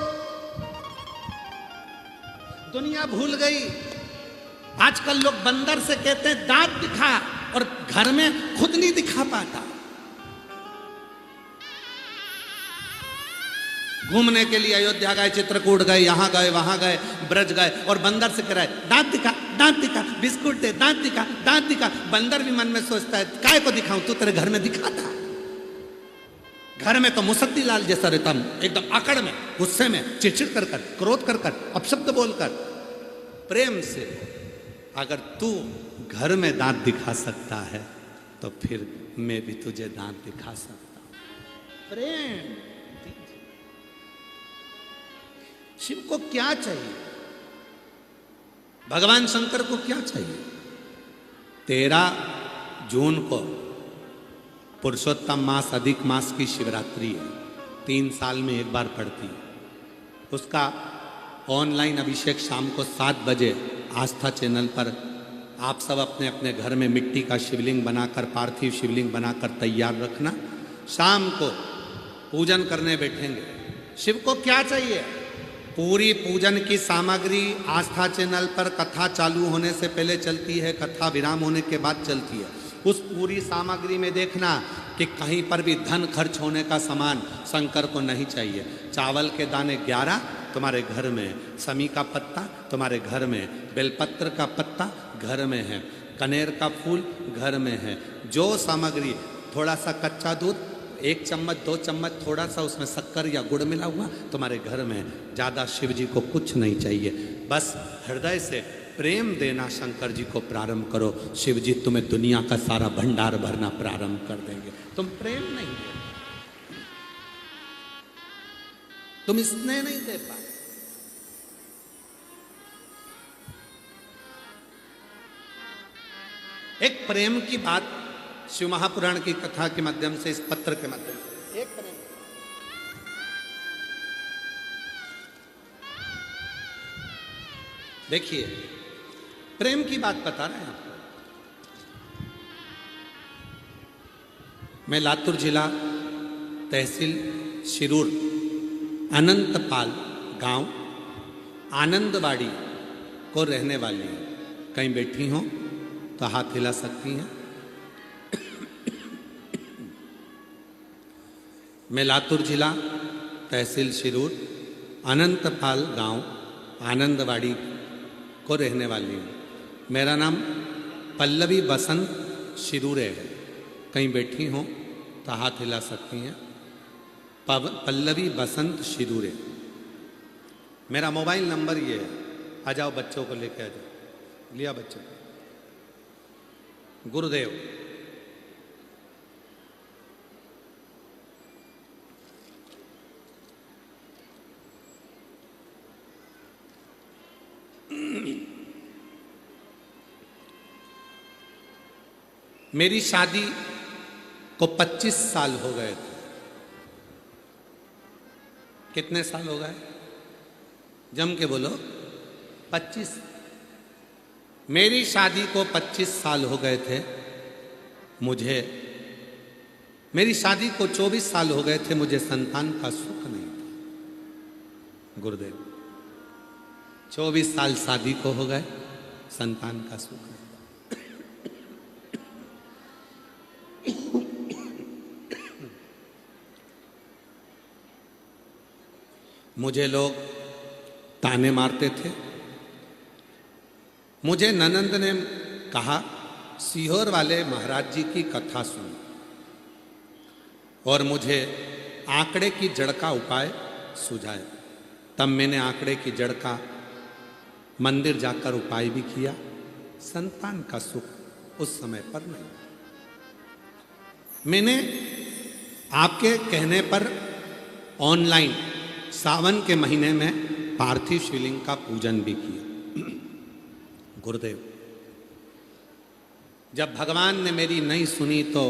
दुनिया भूल गई। आजकल लोग बंदर से कहते हैं दांत दिखा, और घर में खुद नहीं दिखा पाता। घूमने के लिए अयोध्या गए, चित्रकूट गए, यहां गए, वहां गए, ब्रज गए, और बंदर से कह रहा है दांत दिखा, दांत दिखा, बिस्कुट दे, दांत दिखा, दांत दिखा। बंदर भी मन में सोचता है काय को दिखाऊं, तू तेरे घर में दिखाता। घर में तो मुसद्दी लाल जैसा रहता हूं, एकदम अकड़ में, गुस्से में, चिड़चिड़ कर कर, क्रोध कर कर, अपशब्द बोलकर। प्रेम से अगर तू घर में दांत दिखा सकता है तो फिर मैं भी तुझे दांत दिखा सकता हूं। प्रेम। शिव को क्या चाहिए? भगवान शंकर को क्या चाहिए? 13 जून को पुरुषोत्तम मास, अधिक मास की शिवरात्रि है, 3 साल में एक बार पड़ती है। उसका ऑनलाइन अभिषेक शाम को 7 बजे आस्था चैनल पर आप सब अपने अपने घर में मिट्टी का शिवलिंग बनाकर, पार्थिव शिवलिंग बनाकर तैयार रखना। शाम को पूजन करने बैठेंगे। शिव को क्या चाहिए? पूरी पूजन की सामग्री आस्था चैनल पर कथा चालू होने से पहले चलती है, कथा विराम होने के बाद चलती है। उस पूरी सामग्री में देखना कि कहीं पर भी धन खर्च होने का सामान शंकर को नहीं चाहिए। चावल के दाने 11 तुम्हारे घर में, समी का पत्ता तुम्हारे घर में, बेलपत्र का पत्ता घर में है, कनेर का फूल घर में है। जो सामग्री, थोड़ा सा कच्चा दूध, 1 चम्मच 2 चम्मच, थोड़ा सा उसमें शक्कर या गुड़ मिला हुआ तुम्हारे घर में। ज़्यादा शिव जी को कुछ नहीं चाहिए, बस हृदय से प्रेम देना शंकर जी को प्रारंभ करो। शिव जी तुम्हें दुनिया का सारा भंडार भरना प्रारंभ कर देंगे। तुम प्रेम नहीं दे, तुम स्नेह नहीं दे पाए। एक प्रेम की बात शिव महापुराण की कथा के माध्यम से, इस पत्र के माध्यम से, एक प्रेम। देखिए, प्रेम की बात बता रहे हैं आपको। मैं लातूर जिला, तहसील शिरूर, अनंतपाल गांव आनंदवाड़ी को रहने वाली हूं। कहीं बैठी हो तो हाथ हिला सकती हैं। मैं लातूर जिला, तहसील शिरूर, अनंतपाल गांव आनंदवाड़ी को रहने वाली हूँ। मेरा नाम पल्लवी बसंत शिरूरे है। कहीं बैठी हो तो हाथ हिला सकती हैं। पल्लवी बसंत शिरूरे। मेरा मोबाइल नंबर ये है। आ जाओ, बच्चों को लेके आ जाओ। लिया बच्चों? गुरुदेव। मेरी शादी को 25 साल हो गए थे। कितने साल हो गए? जम के बोलो। 25। मेरी शादी को 25 साल हो गए थे। मेरी शादी को 24 साल हो गए थे। मुझे संतान का सुख नहीं था। गुरुदेव, 24 साल शादी को हो गए, संतान का सुख नहीं। मुझे लोग ताने मारते थे। मुझे ननंद ने कहा, सीहोर वाले महाराज जी की कथा सुन, और मुझे आंकड़े की जड़ का उपाय सुझाया। तब मैंने आंकड़े की जड़ का मंदिर जाकर उपाय भी किया। संतान का सुख उस समय पर नहीं। मैंने आपके कहने पर ऑनलाइन सावन के महीने में पार्थिव शिवलिंग का पूजन भी किया। गुरुदेव, जब भगवान ने मेरी नहीं सुनी तो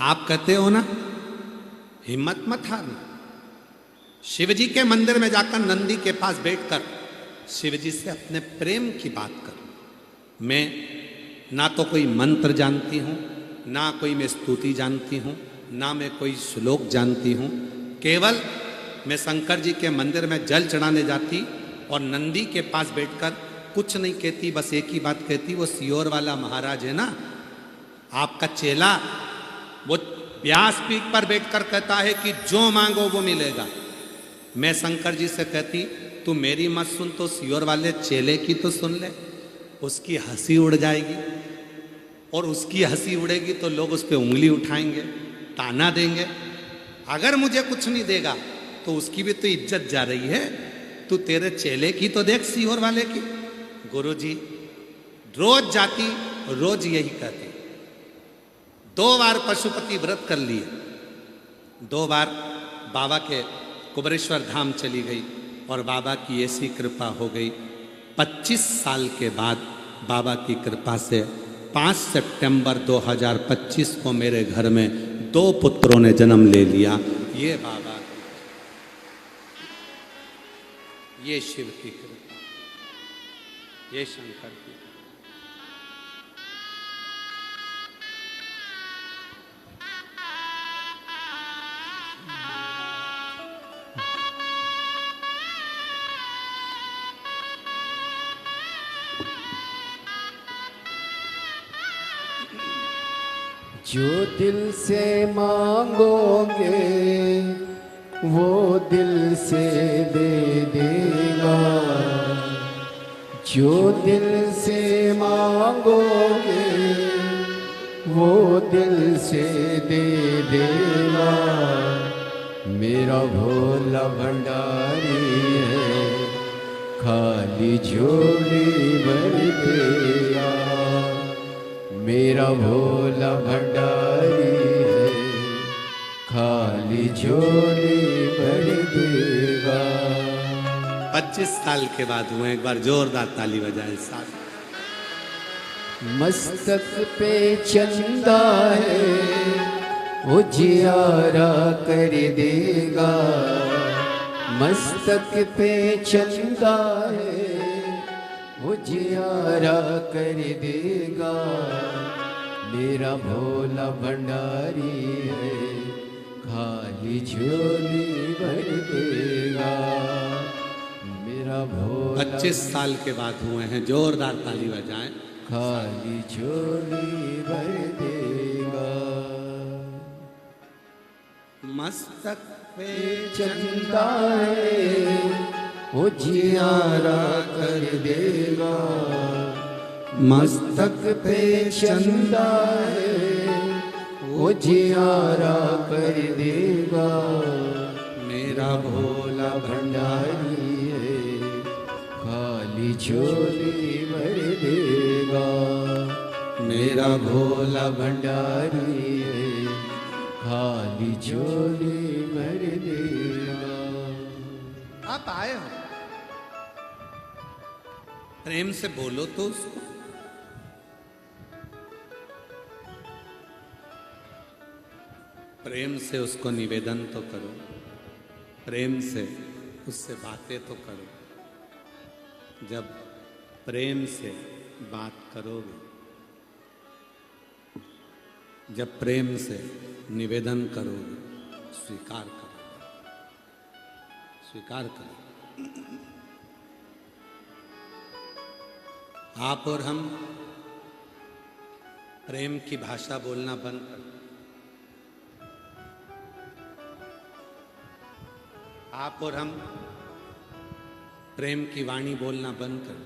आप कहते हो ना, हिम्मत मत हारना। शिव जी के मंदिर में जाकर नंदी के पास बैठकर शिव जी से अपने प्रेम की बात कर। मैं ना तो कोई मंत्र जानती हूँ, ना कोई मैं स्तुति जानती हूँ, ना मैं कोई श्लोक जानती हूँ। केवल मैं शंकर जी के मंदिर में जल चढ़ाने जाती और नंदी के पास बैठकर कुछ नहीं कहती, बस एक ही बात कहती, वो सीहोर वाला महाराज है ना, आपका चेला, वो व्यास पीठ पर बैठकर कहता है कि जो मांगो वो मिलेगा। मैं शंकर जी से कहती, तू मेरी मत सुन, तो सीहोर वाले चेले की तो सुन ले। उसकी हंसी उड़ जाएगी, और उसकी हंसी उड़ेगी तो लोग उस पर उंगली उठाएंगे, ताना देंगे। अगर मुझे कुछ नहीं देगा तो उसकी भी तो इज्जत जा रही है। तू तेरे चेले की तो देख, सीहोर वाले की। गुरुजी रोज जाती, रोज यही कहती। 2 बार पशुपति व्रत कर लिए, 2 बार बाबा के कुबरेश्वर धाम चली गई, और बाबा की ऐसी कृपा हो गई। 25 साल के बाद बाबा की कृपा से 5 सितंबर 2025 को मेरे घर में 2 पुत्रों ने जन्म ले लिया। ये बाबा, ये शिव की कृपा, ये शंकर की। जो दिल से मांगोगे वो दिल से दे देगा। जो दिल से मांगोगे वो दिल से दे देगा। मेरा भोला भंडारी है, खाली झोली भर देगा। मेरा भोला भंडारी है, खाली झोली भर देगा। 25 साल के बाद हुए, एक बार जोरदार ताली बजाएं साथ। मस्तक पे चंदा है, उजियारा कर देगा। मस्तक पे चंदा है, उजियारा कर देगा। मेरा भोला भंडारी है, खाली झोली भर देगा। मेरा भोला 25 साल के बाद हुए हैं, जोरदार ताली बजाएं। खाली झोली भर देगा। मस्तक पे चंदा है, उजियारा कर देगा। मस्तक पे चंदा है, उजियारा कर देगा। मेरा भोला भंडारी है, खाली झोली भर देगा। मेरा भोला भंडारी है, खाली झोली भर देगा। आप आए हो, प्रेम से बोलो तो उसको। प्रेम से उसको निवेदन तो करो, प्रेम से उससे बातें तो करो। जब प्रेम से बात करोगे, जब प्रेम से निवेदन करोगे, स्वीकार करोगे, स्वीकार करो। आप और हम प्रेम की भाषा बोलना बंद कर, आप और हम प्रेम की वाणी बोलना बंद कर।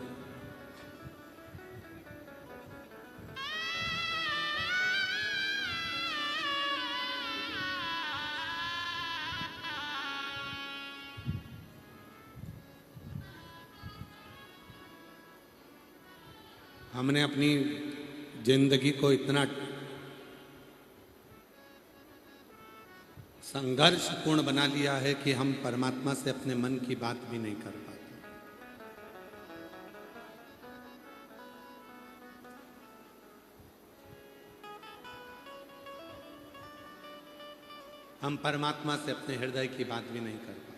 हमने अपनी जिंदगी को इतना संघर्षपूर्ण बना लिया है कि हम परमात्मा से अपने मन की बात भी नहीं कर पाते। हम परमात्मा से अपने हृदय की बात भी नहीं कर पाते।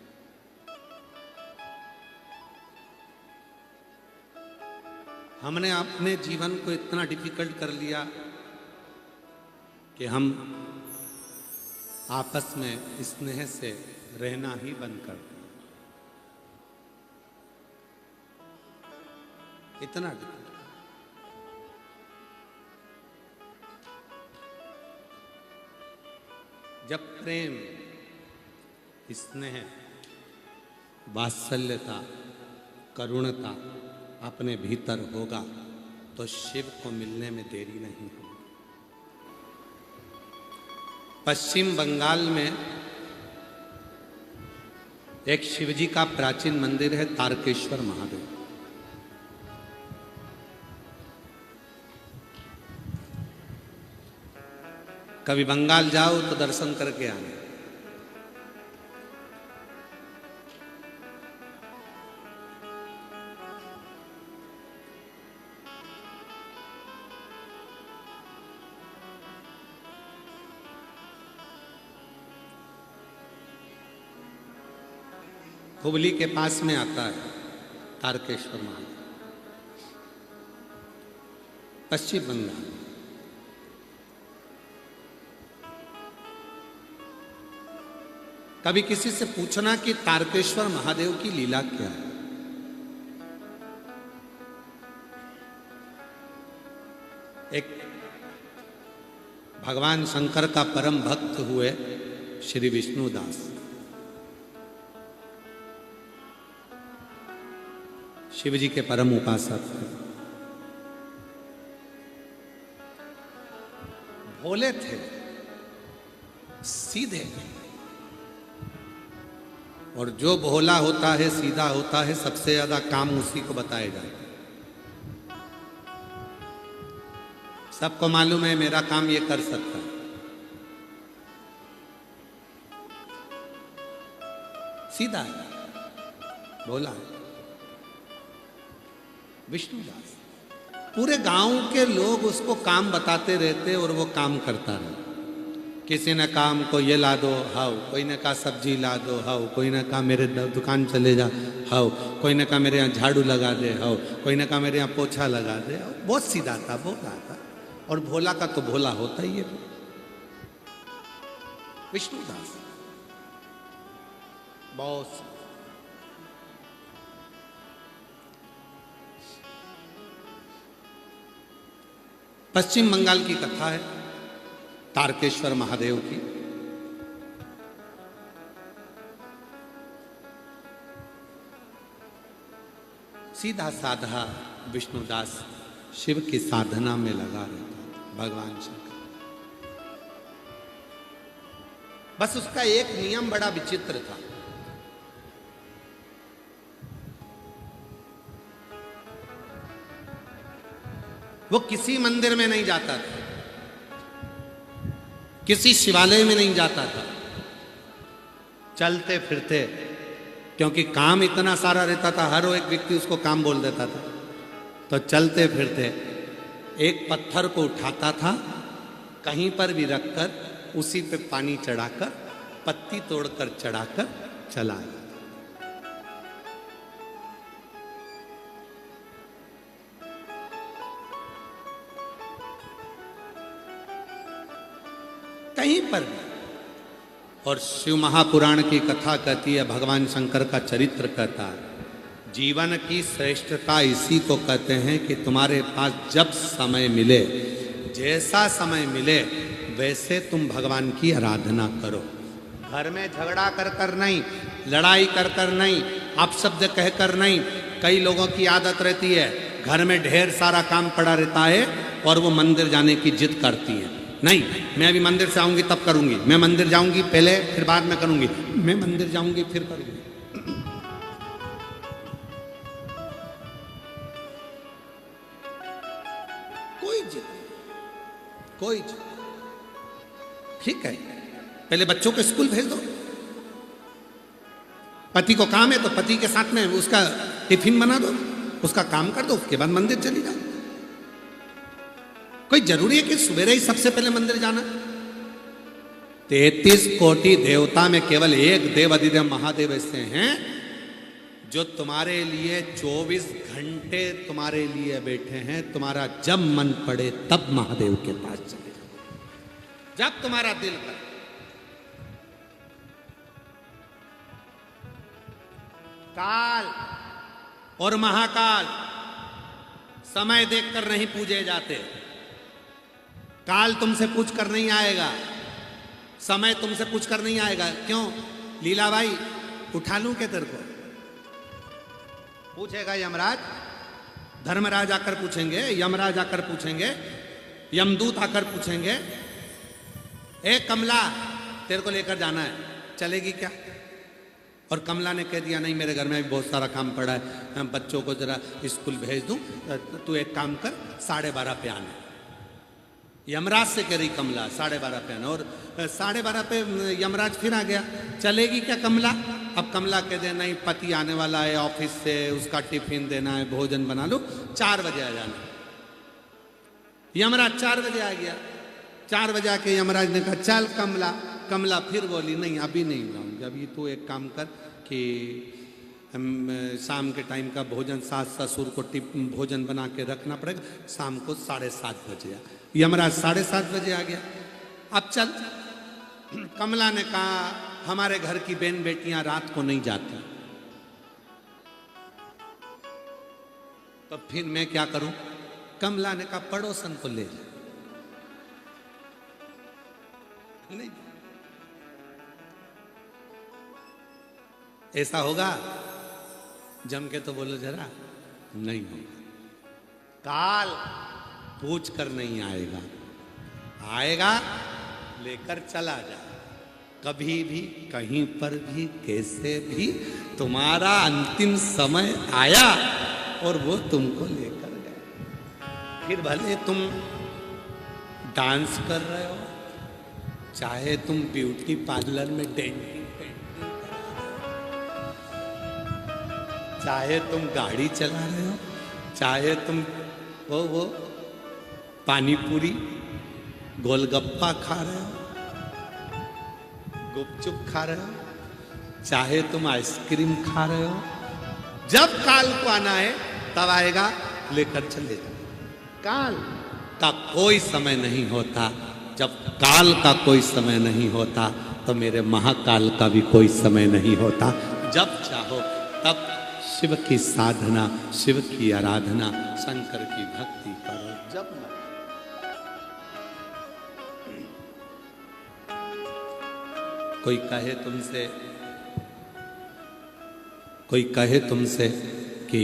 हमने अपने जीवन को इतना डिफिकल्ट कर लिया कि हम आपस में स्नेह से रहना ही बंद कर दिया। इतना डिफिकल्ट। जब प्रेम, स्नेह, वात्सल्यता, करुणता अपने भीतर होगा तो शिव को मिलने में देरी नहीं होगी। पश्चिम बंगाल में एक शिवजी का प्राचीन मंदिर है, तारकेश्वर महादेव। कभी बंगाल जाओ तो दर्शन करके आना। हुबली के पास में आता है तारकेश्वर महादेव, पश्चिम बंगाल। कभी किसी से पूछना कि तारकेश्वर महादेव की लीला क्या है। एक भगवान शंकर का परम भक्त हुए श्री विष्णुदास, शिव जी के परम उपासक थे, भोले थे, सीधे। और जो भोला होता है, सीधा होता है, सबसे ज्यादा काम उसी को बताया जाता है। सबको मालूम है मेरा काम ये कर सकता है, सीधा है, भोला है। विष्णुदास, पूरे गांव के लोग उसको काम बताते रहते और वो काम करता रहे। किसी ने काम को ये ला दो, हाउ। कोई ने कहा सब्जी ला दो, हाउ। कोई ने कहा मेरे दुकान चले जा, हाउ। कोई ने कहा मेरे यहाँ झाड़ू लगा दे, हाउ। कोई ने कहा मेरे यहाँ पोछा लगा दे। बहुत सीधा था, भोला था। और भोला का तो भोला होता ही है विष्णुदास, बहुत। पश्चिम बंगाल की कथा है तारकेश्वर महादेव की। सीधा साधा विष्णुदास शिव की साधना में लगा रहता, भगवान शंकर। बस उसका एक नियम बड़ा विचित्र था। वो किसी मंदिर में नहीं जाता था, किसी शिवालय में नहीं जाता था। चलते फिरते, क्योंकि काम इतना सारा रहता था, हर एक व्यक्ति उसको काम बोल देता था, तो चलते फिरते एक पत्थर को उठाता था, कहीं पर भी रखकर उसी पे पानी चढ़ाकर, पत्ती तोड़कर चढ़ाकर चला आया। कहीं पर भी। और शिव महापुराण की कथा कहती है, भगवान शंकर का चरित्र कहता है, जीवन की श्रेष्ठता इसी को कहते हैं कि तुम्हारे पास जब समय मिले, जैसा समय मिले, वैसे तुम भगवान की आराधना करो। घर में झगड़ा कर कर नहीं, लड़ाई कर कर नहीं, अपशब्द कह कर नहीं। कई लोगों की आदत रहती है, घर में ढेर सारा काम पड़ा रहता है और वो मंदिर जाने की जिद करती है। नहीं, मैं अभी मंदिर से आऊंगी तब करूंगी, मैं मंदिर जाऊंगी पहले फिर बाद में करूंगी, मैं मंदिर जाऊंगी फिर करूंगी। कोई जिद, कोई जिद। ठीक है, पहले बच्चों को स्कूल भेज दो। पति को काम है तो पति के साथ में उसका टिफिन बना दो, उसका काम कर दो, उसके बाद मंदिर चली जाओ। कोई जरूरी है कि सवेरे ही सबसे पहले मंदिर जाना? 33 कोटि देवता में केवल एक देव अधिदेव महादेव ऐसे हैं जो तुम्हारे लिए 24 घंटे तुम्हारे लिए बैठे हैं। तुम्हारा जब मन पड़े तब महादेव के पास चले जाओ, जब तुम्हारा दिल करे। काल और महाकाल समय देखकर नहीं पूजे जाते। काल तुमसे पूछ कर नहीं आएगा, समय तुमसे पूछ कर नहीं आएगा। क्यों? लीलाबाई उठा लूं क्या तेरे को? पूछेगा यमराज, धर्मराज आकर पूछेंगे, यमराज आकर पूछेंगे, यमदूत आकर पूछेंगे, ए कमला तेरे को लेकर जाना है, चलेगी क्या? और कमला ने कह दिया, नहीं मेरे घर में भी बहुत सारा काम पड़ा है, बच्चों को जरा स्कूल भेज दूं, तू एक काम कर 12:30 पे आना। यमराज से कह रही कमला 12:30 पे आना, और 12:30 पे यमराज फिर आ गया। चलेगी क्या कमला? अब कमला कह दे, नहीं पति आने वाला है ऑफिस से, उसका टिफिन देना है, भोजन बना लो, 4 बजे आ जाना। यमराज 4 बजे आ गया। 4 बजे आके यमराज ने कहा, चल कमला। कमला फिर बोली, नहीं अभी नहीं जाऊंगी, अभी तू एक काम कर कि शाम के टाइम का भोजन सास ससुर को भोजन बना के रखना पड़ेगा, शाम को 7:30 बजे आ। यमराज 7:30 बजे आ गया। अब चल। कमला ने कहा, हमारे घर की बहन बेटियां रात को नहीं जाती, तो फिर मैं क्या करूं? कमला ने कहा, पड़ोसन को ले जा। नहीं, ऐसा होगा? जम के तो बोलो जरा। नहीं होगा। काल पूछ कर नहीं आएगा, आएगा लेकर चला जा। कभी भी, कहीं पर भी, कैसे भी तुम्हारा अंतिम समय आया और वो तुमको लेकर गया। फिर भले तुम डांस कर रहे हो, चाहे तुम ब्यूटी पार्लर में डेंटिंग, चाहे तुम गाड़ी चला रहे हो, चाहे तुम वो पानी पूरी गोलगप्पा खा रहे हो, गुपचुप खा रहे हो, चाहे तुम आइसक्रीम खा रहे हो, जब काल को आना है तब आएगा, लेकर चले जाओ। काल का कोई समय नहीं होता। जब काल का कोई समय नहीं होता तो मेरे महाकाल का भी कोई समय नहीं होता। जब चाहो तब शिव की साधना, शिव की आराधना, शंकर की भक्ति करो। जब कोई कहे तुमसे कि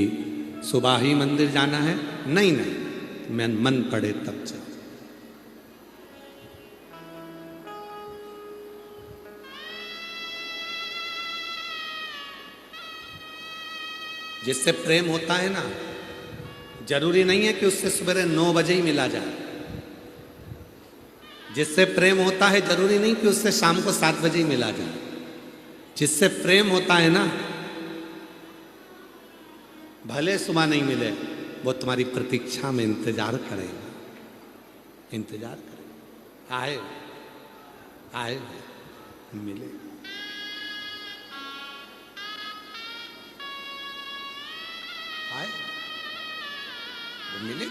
सुबह ही मंदिर जाना है, नहीं नहीं, मैं मन पड़े तब चल। जिससे प्रेम होता है ना, जरूरी नहीं है कि उससे सवेरे 9 बजे ही मिला जाए। जिससे प्रेम होता है जरूरी नहीं कि उससे शाम को 7 बजे ही मिला जाए। जिससे प्रेम होता है ना, भले सुबह नहीं मिले, वो तुम्हारी प्रतीक्षा में इंतजार करेगा, इंतजार करेगा। आए आए मिले। आए वो मिले,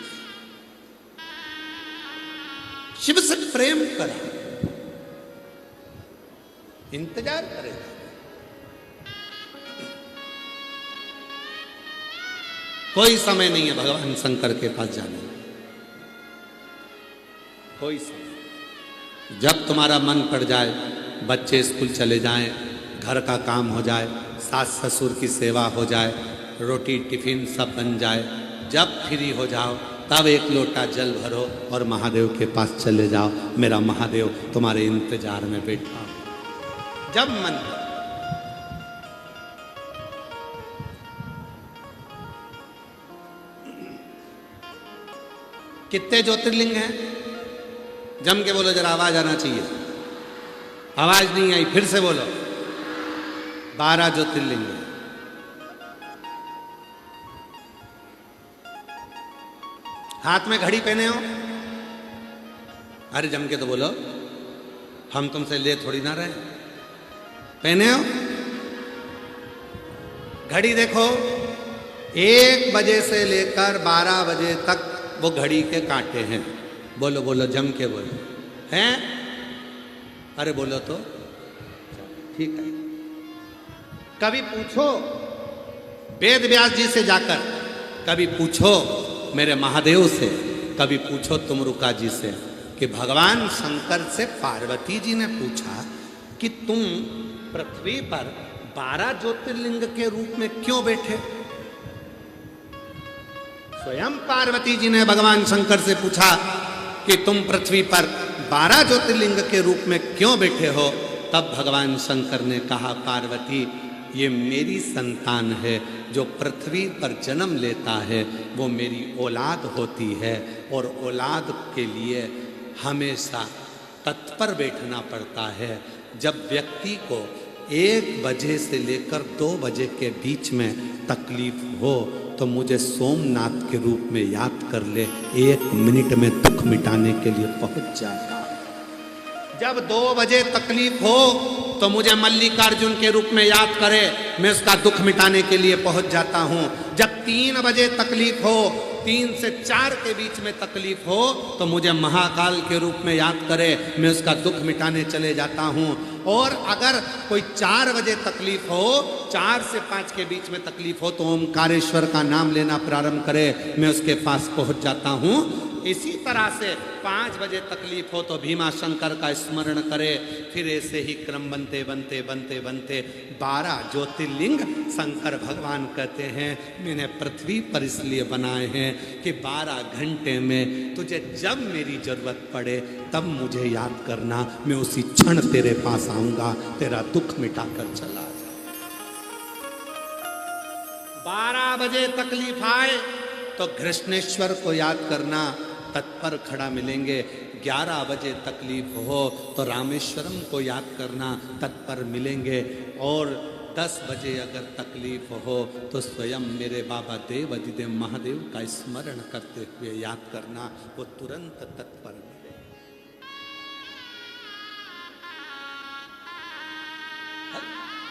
शिव से प्रेम करा, इंतजार करेगा। कोई समय नहीं है भगवान शंकर के पास जाने का, कोई समय। जब तुम्हारा मन पड़ जाए, बच्चे स्कूल चले जाएं, घर का काम हो जाए, सास ससुर की सेवा हो जाए, रोटी टिफिन सब बन जाए, जब फ्री हो जाओ तब एक लोटा जल भरो और महादेव के पास चले जाओ। मेरा महादेव तुम्हारे इंतजार में बैठा। जब मन कितने ज्योतिर्लिंग हैं? जम के बोलो, जरा आवाज आना चाहिए। आवाज नहीं आई, फिर से बोलो। 12 ज्योतिर्लिंग हैं। हाथ में घड़ी पहने हो? अरे जम के तो बोलो, हम तुमसे ले थोड़ी ना रहे। पहने हो? घड़ी देखो, 1 बजे से लेकर 12 बजे तक वो घड़ी के कांटे हैं। बोलो बोलो, जम के बोलो। हैं? अरे बोलो तो ठीक है। कभी पूछो वेद व्यास जी से जाकर, कभी पूछो मेरे महादेव से, कभी पूछो तुमरुका जी से कि भगवान शंकर से पार्वती जी ने पूछा कि तुम पृथ्वी पर 12 ज्योतिर्लिंग के रूप में क्यों बैठे? स्वयं पार्वती जी ने भगवान शंकर से पूछा कि तुम पृथ्वी पर 12 ज्योतिर्लिंग के रूप में क्यों बैठे हो? तब भगवान शंकर ने कहा, पार्वती ये मेरी संतान है, जो पृथ्वी पर जन्म लेता है वो मेरी औलाद होती है, और औलाद के लिए हमेशा तत्पर बैठना पड़ता है। जब व्यक्ति को 1 बजे से लेकर 2 बजे के बीच में तकलीफ हो तो मुझे सोमनाथ के रूप में याद कर ले, 1 मिनट में दुख मिटाने के लिए पहुंच जाएगा। जब 2 बजे तकलीफ हो तो मुझे मल्लिकार्जुन के रूप में याद करे, मैं उसका दुख मिटाने के लिए पहुंच जाता हूं। जब 3 बजे तकलीफ हो, 3 से 4 के बीच में तकलीफ हो तो मुझे महाकाल के रूप में याद करे, मैं उसका दुख मिटाने चले जाता हूं। और अगर कोई 4 बजे तकलीफ हो, 4 से 5 के बीच में तकलीफ हो तो ओमकारेश्वर का नाम लेना प्रारंभ करे, मैं उसके पास पहुंच जाता हूं। इसी तरह से 5 बजे तकलीफ हो तो भीमा शंकर का स्मरण करे। फिर ऐसे ही क्रम बनते बनते बनते बनते 12 ज्योतिर्लिंग शंकर भगवान कहते हैं मैंने पृथ्वी पर इसलिए बनाए हैं कि 12 घंटे में तुझे जब मेरी जरूरत पड़े तब मुझे याद करना, मैं उसी क्षण तेरे पास आऊंगा, तेरा दुख मिटाकर चला जा। 12 बजे तकलीफ आए तो घृष्णेश्वर को याद करना, तत्पर खड़ा मिलेंगे। 11 बजे तकलीफ हो तो रामेश्वरम को याद करना, तत्पर मिलेंगे। और 10 बजे अगर तकलीफ हो तो स्वयं मेरे बाबा देव अधिदेव महादेव का स्मरण करते हुए याद करना, वो तुरंत तत्पर मिले।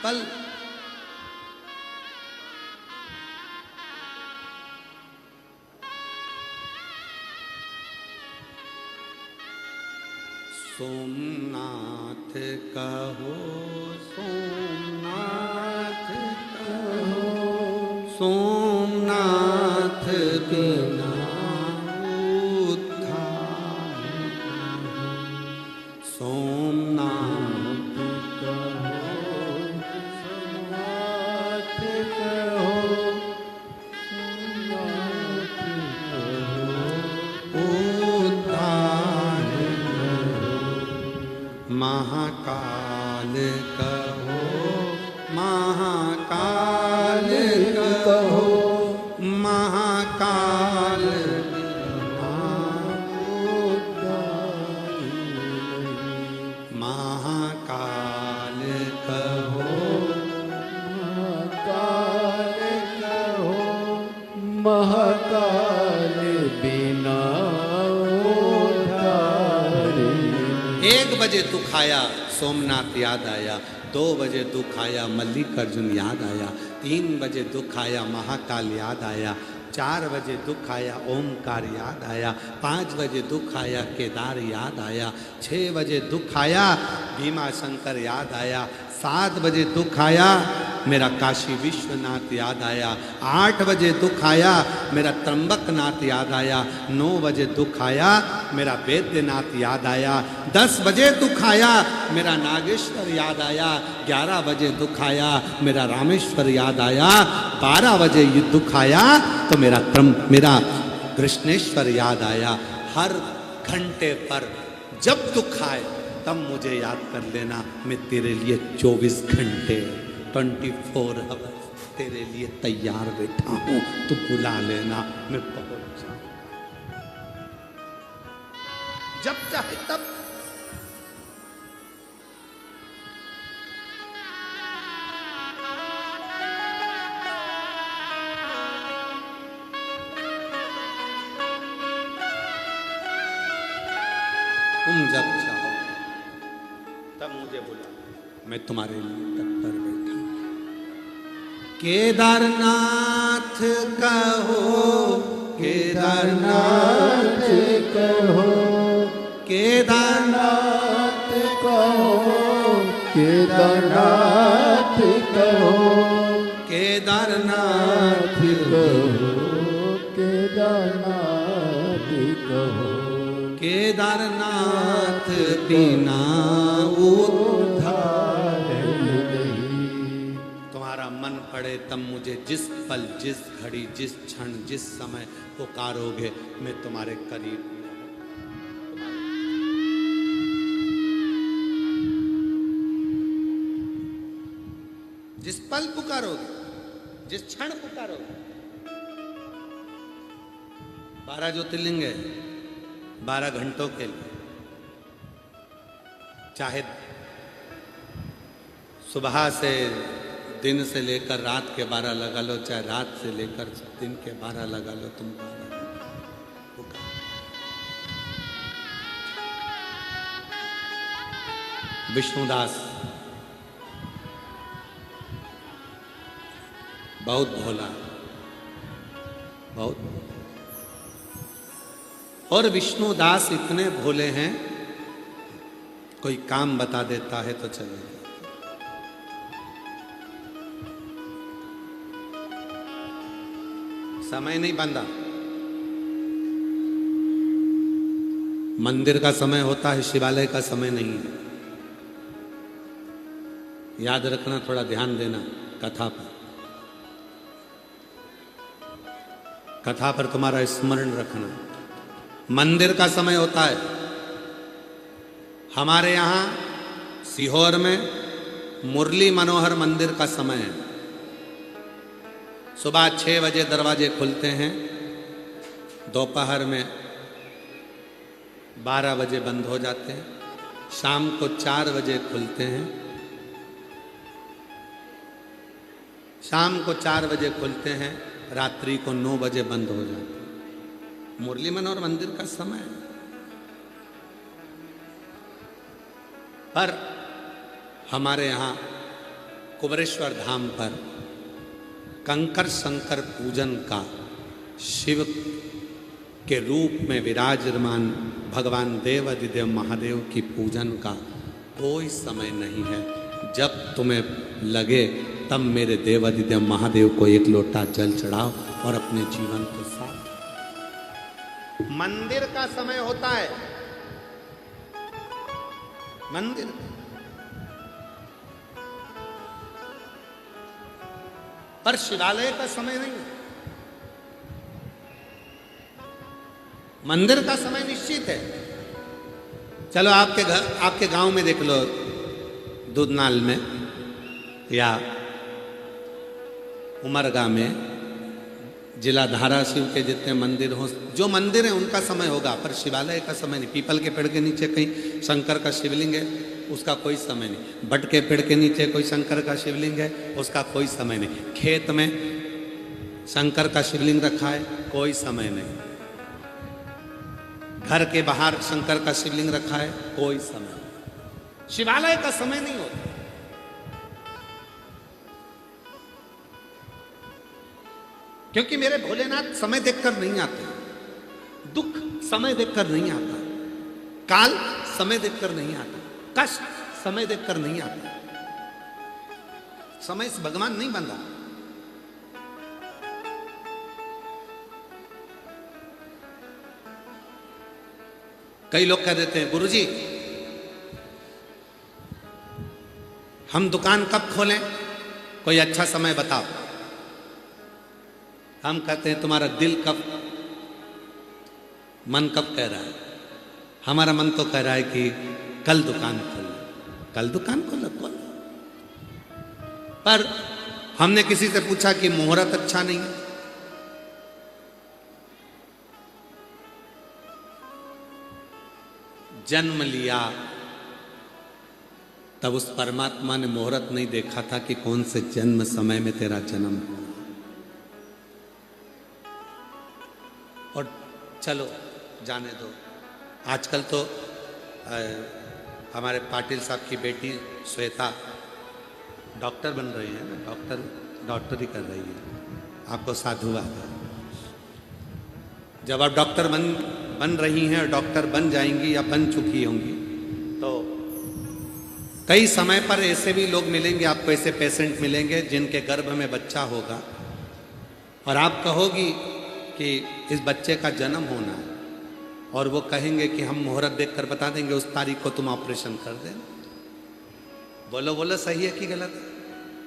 कल सोमनाथ कहो, सोमनाथ कहो, सोमनाथ बिना उद्धार, सोमनाथ कहो, सोमनाथ कहो, महाकाल कहो, महाकाल कहो, महाकाल महाकाल कहो, महाकाल कहो, महाकाल बिना उद्धार। एक बजे दुख आया सोमनाथ याद आया, 2 बजे दुख आया मल्लिकार्जुन याद आया, 3 बजे दुख आया महाकाल याद आया, 4 बजे दुख आया ओमकार याद आया, 5 बजे दुख आया केदार याद आया, 6 बजे दुख आया भीमा शंकर याद आया, 7 बजे दुख आया मेरा काशी विश्वनाथ याद आया, 8 बजे दुख आया मेरा त्र्यंबकनाथ याद आया, 9 बजे दुख आया मेरा वैद्यनाथ याद आया, 10 बजे दुख आया मेरा नागेश्वर याद आया, 11 बजे दुख आया मेरा रामेश्वर याद आया, 12 बजे ये दुख आया तो मेरा कृष्णेश्वर याद आया। हर घंटे पर जब दुख आए तब मुझे याद कर लेना, मैं तेरे लिए 24 घंटे 24 आवर्स तेरे लिए तैयार बैठा हूं, तू बुला लेना मैं पहुंच जाऊं जब चाहे तब। तुम जब चाहो तब मुझे बुला, मैं तुम्हारे लिए तत्पर बैठा हूं। केदारनाथ कहो केदारनाथ कहो, केदारनाथ कहो, केदारनाथ कहो, केदारनाथ कहो, केदारनाथ कहो, केदारनाथ बिना उद्धार नहीं। तुम्हारा मन पड़े तब मुझे जिस पल जिस घड़ी जिस क्षण जिस समय पुकारोगे मैं तुम्हारे करीब हूं। जिस पल पुकारोगे जिस क्षण पुकारोगे। 12 ज्योतिर्लिंग है 12 घंटों के लिए, चाहे सुबह से दिन से लेकर रात के 12 लगा लो, चाहे रात से लेकर दिन के 12 लगा लो, तुम 12 पुकार। विष्णुदास बहुत भोला, बहुत भोला। और विष्णुदास इतने भोले हैं, कोई काम बता देता है तो चले, समय नहीं बंधा। मंदिर का समय होता है, शिवालय का समय नहीं है। याद रखना, थोड़ा ध्यान देना कथा पर, कथा पर तुम्हारा स्मरण रखना। मंदिर का समय होता है। हमारे यहाँ सीहोर में मुरली मनोहर मंदिर का समय है। सुबह 6 बजे दरवाजे खुलते हैं, दोपहर में 12 बजे बंद हो जाते हैं, शाम को 4 बजे खुलते हैं, शाम को 4 बजे खुलते हैं, रात्रि को 9 बजे बंद हो जाते हैं। मुरली मनोहर मंदिर का समय है। पर हमारे यहाँ कुबरेश्वर धाम पर कंकर शंकर पूजन का, शिव के रूप में विराजमान भगवान देवाधिदेव महादेव की पूजन का कोई समय नहीं है। जब तुम्हें लगे तब मेरे देवाधिदेव महादेव को 1 लोटा जल चढ़ाओ और अपने जीवन के साथ। मंदिर का समय होता है, मंदिर, पर शिवालय का समय नहीं। मंदिर का समय निश्चित है। चलो आपके घर, आपके गांव में देख लो, दूधनाल में या उमरगा में, जिला धाराशिव के जितने मंदिर हो, जो मंदिर है उनका समय होगा, पर शिवालय का समय नहीं। पीपल के पेड़ के नीचे कहीं शंकर का शिवलिंग है, उसका कोई समय नहीं। बट के पेड़ के नीचे कोई शंकर का शिवलिंग है, उसका कोई समय नहीं। खेत में शंकर का शिवलिंग रखा है, कोई समय नहीं। घर के बाहर शंकर का शिवलिंग रखा है, कोई समय नहीं। शिवालय का समय नहीं होता। क्योंकि मेरे भोलेनाथ समय देखकर नहीं आते, दुख समय देखकर नहीं आता, काल समय देखकर नहीं आता, कष्ट समय देखकर नहीं आता। समय से भगवान नहीं बंधा। कई लोग कह देते हैं गुरुजी हम दुकान कब खोलें, कोई अच्छा समय बताओ। हम कहते हैं तुम्हारा दिल कब, मन कब कह रहा है। हमारा मन तो कह रहा है कि कल दुकान खोलो, कल दुकान खोलो खोलो। पर हमने किसी से पूछा कि मुहूर्त अच्छा नहीं है। जन्म लिया तब उस परमात्मा ने मुहूर्त नहीं देखा था कि कौन से जन्म समय में तेरा जन्म हुआ। और चलो जाने दो, आजकल तो हमारे पाटिल साहब की बेटी श्वेता डॉक्टर बन रही है ना, डॉक्टरी कर रही है। आपको साधुवाद है। जब आप डॉक्टर बन रही हैं और डॉक्टर बन जाएंगी या बन चुकी होंगी तो कई समय पर ऐसे भी लोग मिलेंगे आपको, ऐसे पेशेंट मिलेंगे जिनके गर्भ में बच्चा होगा और आप कहोगी कि इस बच्चे का जन्म होना है और वो कहेंगे कि हम मुहूर्त देखकर बता देंगे उस तारीख को तुम ऑपरेशन कर देना। बोलो बोलो सही है कि गलत है?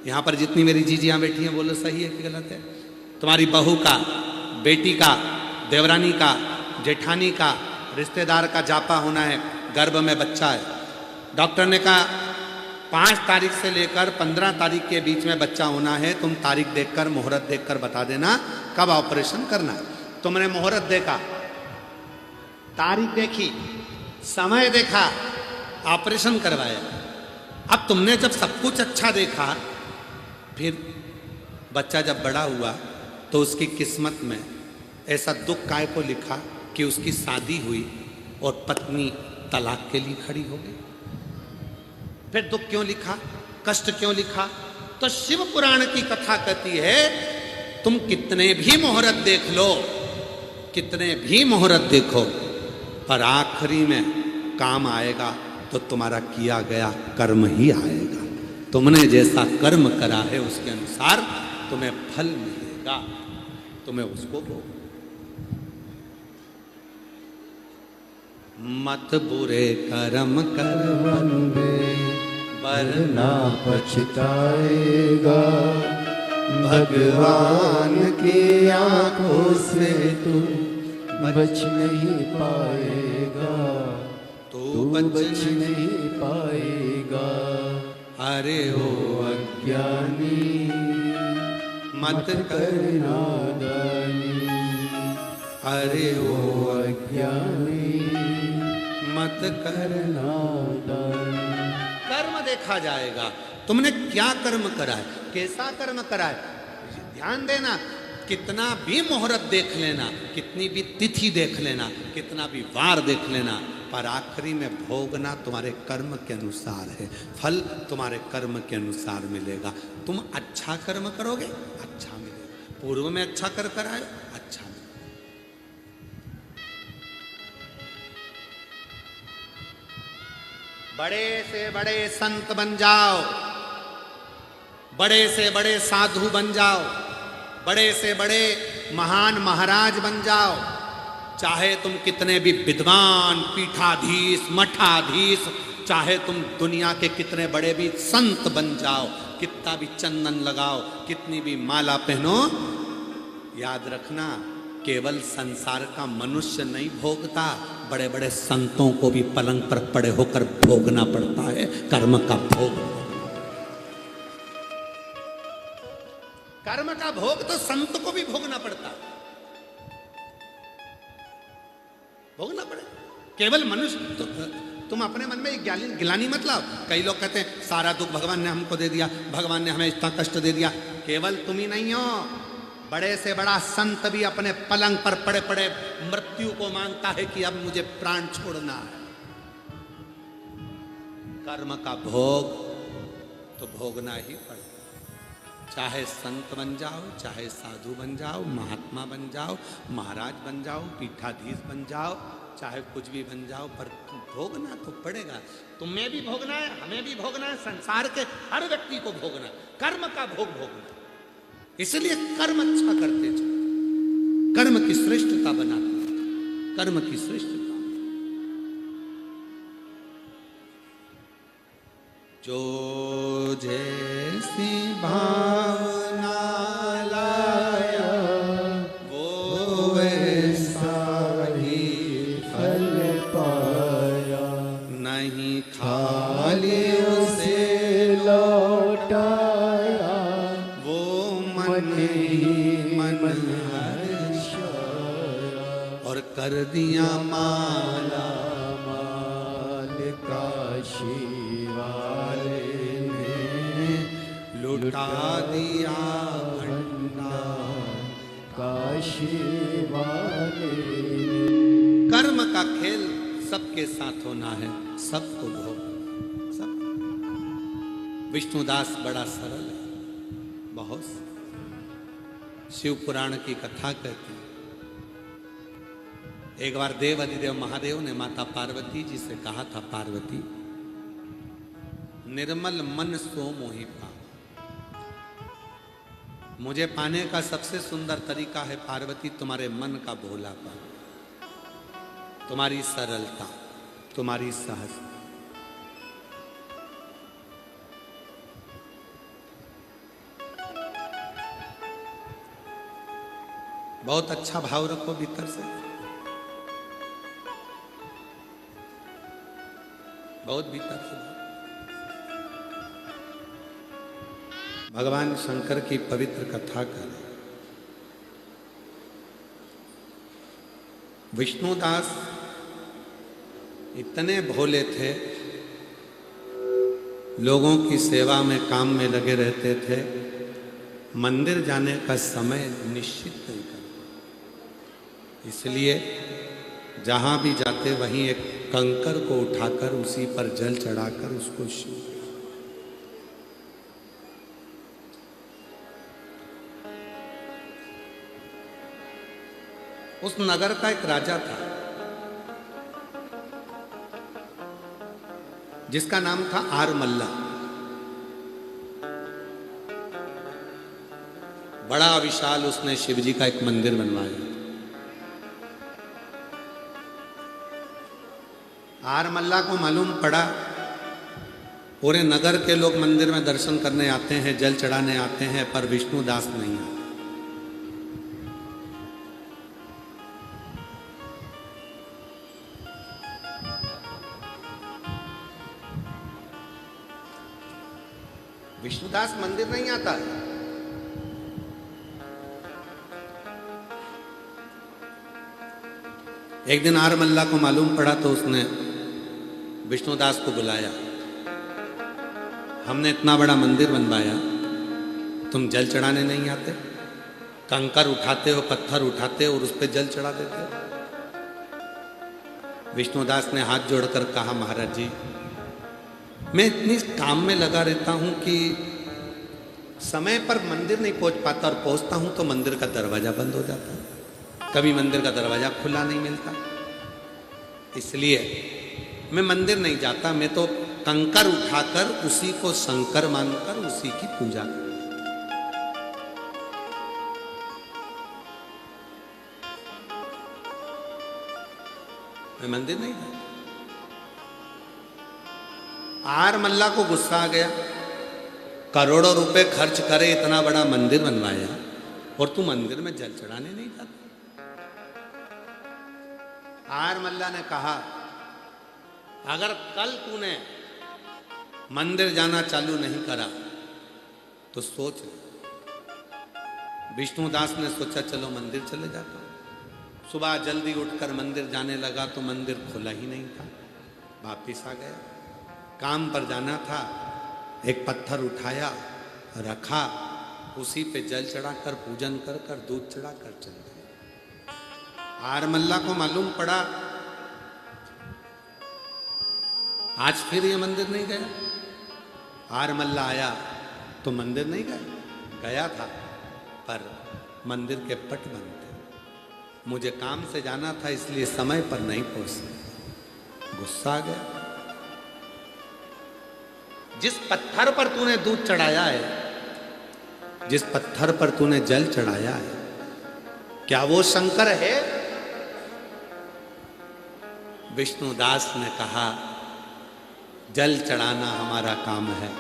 यहाँ पर जितनी मेरी जीजियाँ बैठी हैं बोलो सही है कि गलत है? तुम्हारी बहू का, बेटी का, देवरानी का, जेठानी का, रिश्तेदार का जापा होना है, गर्भ में बच्चा है। डॉक्टर ने कहा 5 तारीख से लेकर 15 तारीख के बीच में बच्चा होना है, तुम तारीख देखकर मुहूर्त देखकर बता देना कब ऑपरेशन करना है। तुमने मुहूर्त देखा, तारीख देखी, समय देखा, ऑपरेशन करवाया। अब तुमने जब सब कुछ अच्छा देखा, फिर बच्चा जब बड़ा हुआ तो उसकी किस्मत में ऐसा दुख काय को लिखा कि उसकी शादी हुई और पत्नी तलाक के लिए खड़ी हो गई। फिर दुख क्यों लिखा, कष्ट क्यों लिखा? तो शिव पुराण की कथा कहती है तुम कितने भी मुहूर्त देख लो, कितने भी मुहूर्त देखो, पर आखिरी में काम आएगा तो तुम्हारा किया गया कर्म ही आएगा। तुमने जैसा कर्म करा है उसके अनुसार तुम्हें फल मिलेगा, तुम्हें उसको भोग। मत बुरे कर्म कर बंदे वरना पछताएगा, भगवान की आंखों से तू बच नहीं पाएगा, तू बच नहीं पाएगा। अरे ओ अज्ञानी मत कर करना दानी, अरे ओ अज्ञानी मत कर। करना दानी। कर्म देखा जाएगा, तुमने क्या कर्म करा है, कैसा कर्म करा है, ध्यान देना। कितना भी मुहूर्त देख लेना, कितनी भी तिथि देख लेना, कितना भी वार देख लेना, पर आखिरी में भोगना तुम्हारे कर्म के अनुसार है, फल तुम्हारे कर्म के अनुसार मिलेगा। तुम अच्छा कर्म करोगे अच्छा मिलेगा, पूर्व में अच्छा कर आए अच्छा मिलेगा। बड़े से बड़े संत बन जाओ, बड़े से बड़े साधु बन जाओ, बड़े से बड़े महान महाराज बन जाओ, चाहे तुम कितने भी विद्वान पीठाधीश मठाधीश, चाहे तुम दुनिया के कितने बड़े भी संत बन जाओ, कितना भी चंदन लगाओ, कितनी भी माला पहनो, याद रखना केवल संसार का मनुष्य नहीं भोगता, बड़े बड़े संतों को भी पलंग पर पड़े होकर भोगना पड़ता है, कर्म का भोग। कर्म का भोग तो संत को भी भोगना पड़ता, भोगना पड़े। केवल मनुष्य तो, तुम अपने मन में गिलानी मत लाओ। कई लोग कहते हैं सारा दुख भगवान ने हमको दे दिया, भगवान ने हमें इतना कष्ट दे दिया। केवल तुम ही नहीं हो, बड़े से बड़ा संत भी अपने पलंग पर पड़े पड़े मृत्यु को मांगता है कि अब मुझे प्राण छोड़ना है। कर्म का भोग तो भोगना ही पड़ेगा। चाहे संत बन जाओ, चाहे साधु बन जाओ, महात्मा बन जाओ, महाराज बन जाओ, पीठाधीश बन जाओ, चाहे कुछ भी बन जाओ, पर भोगना तो पड़ेगा। तुम्हें भी भोगना है, हमें भी भोगना है, संसार के हर व्यक्ति को भोगना है, कर्म का भोग भोगना। इसलिए कर्म अच्छा करते चलो, कर्म की श्रेष्ठता बनाते, कर्म की श्रेष्ठता। जो जैसी भावना लाया वो वैसा ही फल पाया, नहीं खाली खाली उसे लौटाया, वो मन मन ही मन हर्षाया। और कर दिया माला माल काशी वाले ने लुटा दिया भंडार। काशी वाले कर्म का खेल सबके साथ होना है, सबको भोग सब। विष्णुदास बड़ा सरल है, बहुत शिव पुराण की कथा कहती है। एक बार देव अधिदेव महादेव ने माता पार्वती जी से कहा था, पार्वती निर्मल मन सो मोहि पा। मुझे पाने का सबसे सुंदर तरीका है पार्वती तुम्हारे मन का भोलापन, तुम्हारी सरलता, तुम्हारी सहजता। बहुत अच्छा भाव रखो भीतर से, बहुत भीतर से। भगवान शंकर की पवित्र कथा करें। विष्णुदास इतने भोले थे, लोगों की सेवा में काम में लगे रहते थे, मंदिर जाने का समय निश्चित नहीं करते। इसलिए जहां भी जाते वहीं एक कंकर को उठाकर उसी पर जल चढ़ाकर उसको शिव। उस नगर का एक राजा था जिसका नाम था आरमल्ला। बड़ा विशाल उसने शिवजी का एक मंदिर बनवाया। आरमल्ला को मालूम पड़ा पूरे नगर के लोग मंदिर में दर्शन करने आते हैं, जल चढ़ाने आते हैं, पर विष्णुदास नहीं आते। विष्णुदास मंदिर नहीं आता है। एक दिन आरमल्ला को मालूम पड़ा तो उसने विष्णुदास को बुलाया। हमने इतना बड़ा मंदिर बनवाया, तुम जल चढ़ाने नहीं आते, कंकर उठाते हो, पत्थर उठाते हो और उस पर जल चढ़ा देते हो। विष्णुदास ने हाथ जोड़कर कहा, महाराज जी मैं इतनी काम में लगा रहता हूं कि समय पर मंदिर नहीं पहुंच पाता, और पहुंचता हूं तो मंदिर का दरवाजा बंद हो जाता है, कभी मंदिर का दरवाजा खुला नहीं मिलता, इसलिए मैं मंदिर नहीं जाता। मैं तो कंकर उठाकर उसी को शंकर मानकर उसी की पूजा करता। मैं मंदिर नहीं जाता। आरमल्ला को गुस्सा आ गया, करोड़ों रुपए खर्च करे इतना बड़ा मंदिर बनवाया और तू मंदिर में जल चढ़ाने नहीं जाता। आरमल्ला ने कहा, अगर कल तूने मंदिर जाना चालू नहीं करा तो सोच। विष्णुदास ने सोचा चलो मंदिर चले जाता हूं। सुबह जल्दी उठकर मंदिर जाने लगा तो मंदिर खुला ही नहीं था। वापिस आ गया, काम पर जाना था, एक पत्थर उठाया, रखा, उसी पे जल चढ़ाकर पूजन कर कर दूध चढ़ाकर चल दिया। आरमल्ला को मालूम पड़ा आज फिर ये मंदिर नहीं गया। हार मल्ला आया तो मंदिर नहीं गया, गया था पर मंदिर के पट बंद थे। मुझे काम से जाना था इसलिए समय पर नहीं पहुंच सका, गुस्सा आ गया। जिस पत्थर पर तूने दूध चढ़ाया है, जिस पत्थर पर तूने जल चढ़ाया है, क्या वो शंकर है? विष्णुदास ने कहा, जल चढ़ाना हमारा काम है,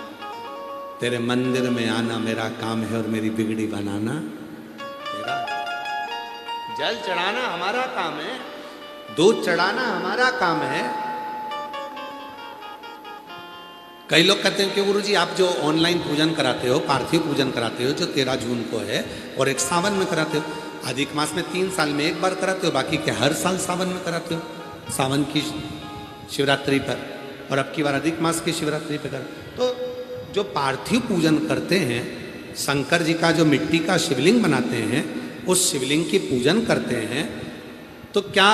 तेरे मंदिर में आना मेरा काम है और मेरी बिगड़ी बनाना तेरा। जल चढ़ाना हमारा काम है, दूध चढ़ाना हमारा काम है। कई लोग कहते हैं कि गुरुजी आप जो ऑनलाइन पूजन कराते हो, पार्थिव पूजन कराते हो, जो 13 जून को है, और एक सावन में कराते हो, अधिक मास में 3 साल में एक बार कराते हो, बाकी के हर साल सावन में कराते हो, सावन की शिवरात्रि पर, और अब की बार अधिक मास की शिवरात्रि पर कर। तो जो पार्थिव पूजन करते हैं, शंकर जी का जो मिट्टी का शिवलिंग बनाते हैं, उस शिवलिंग की पूजन करते हैं, तो क्या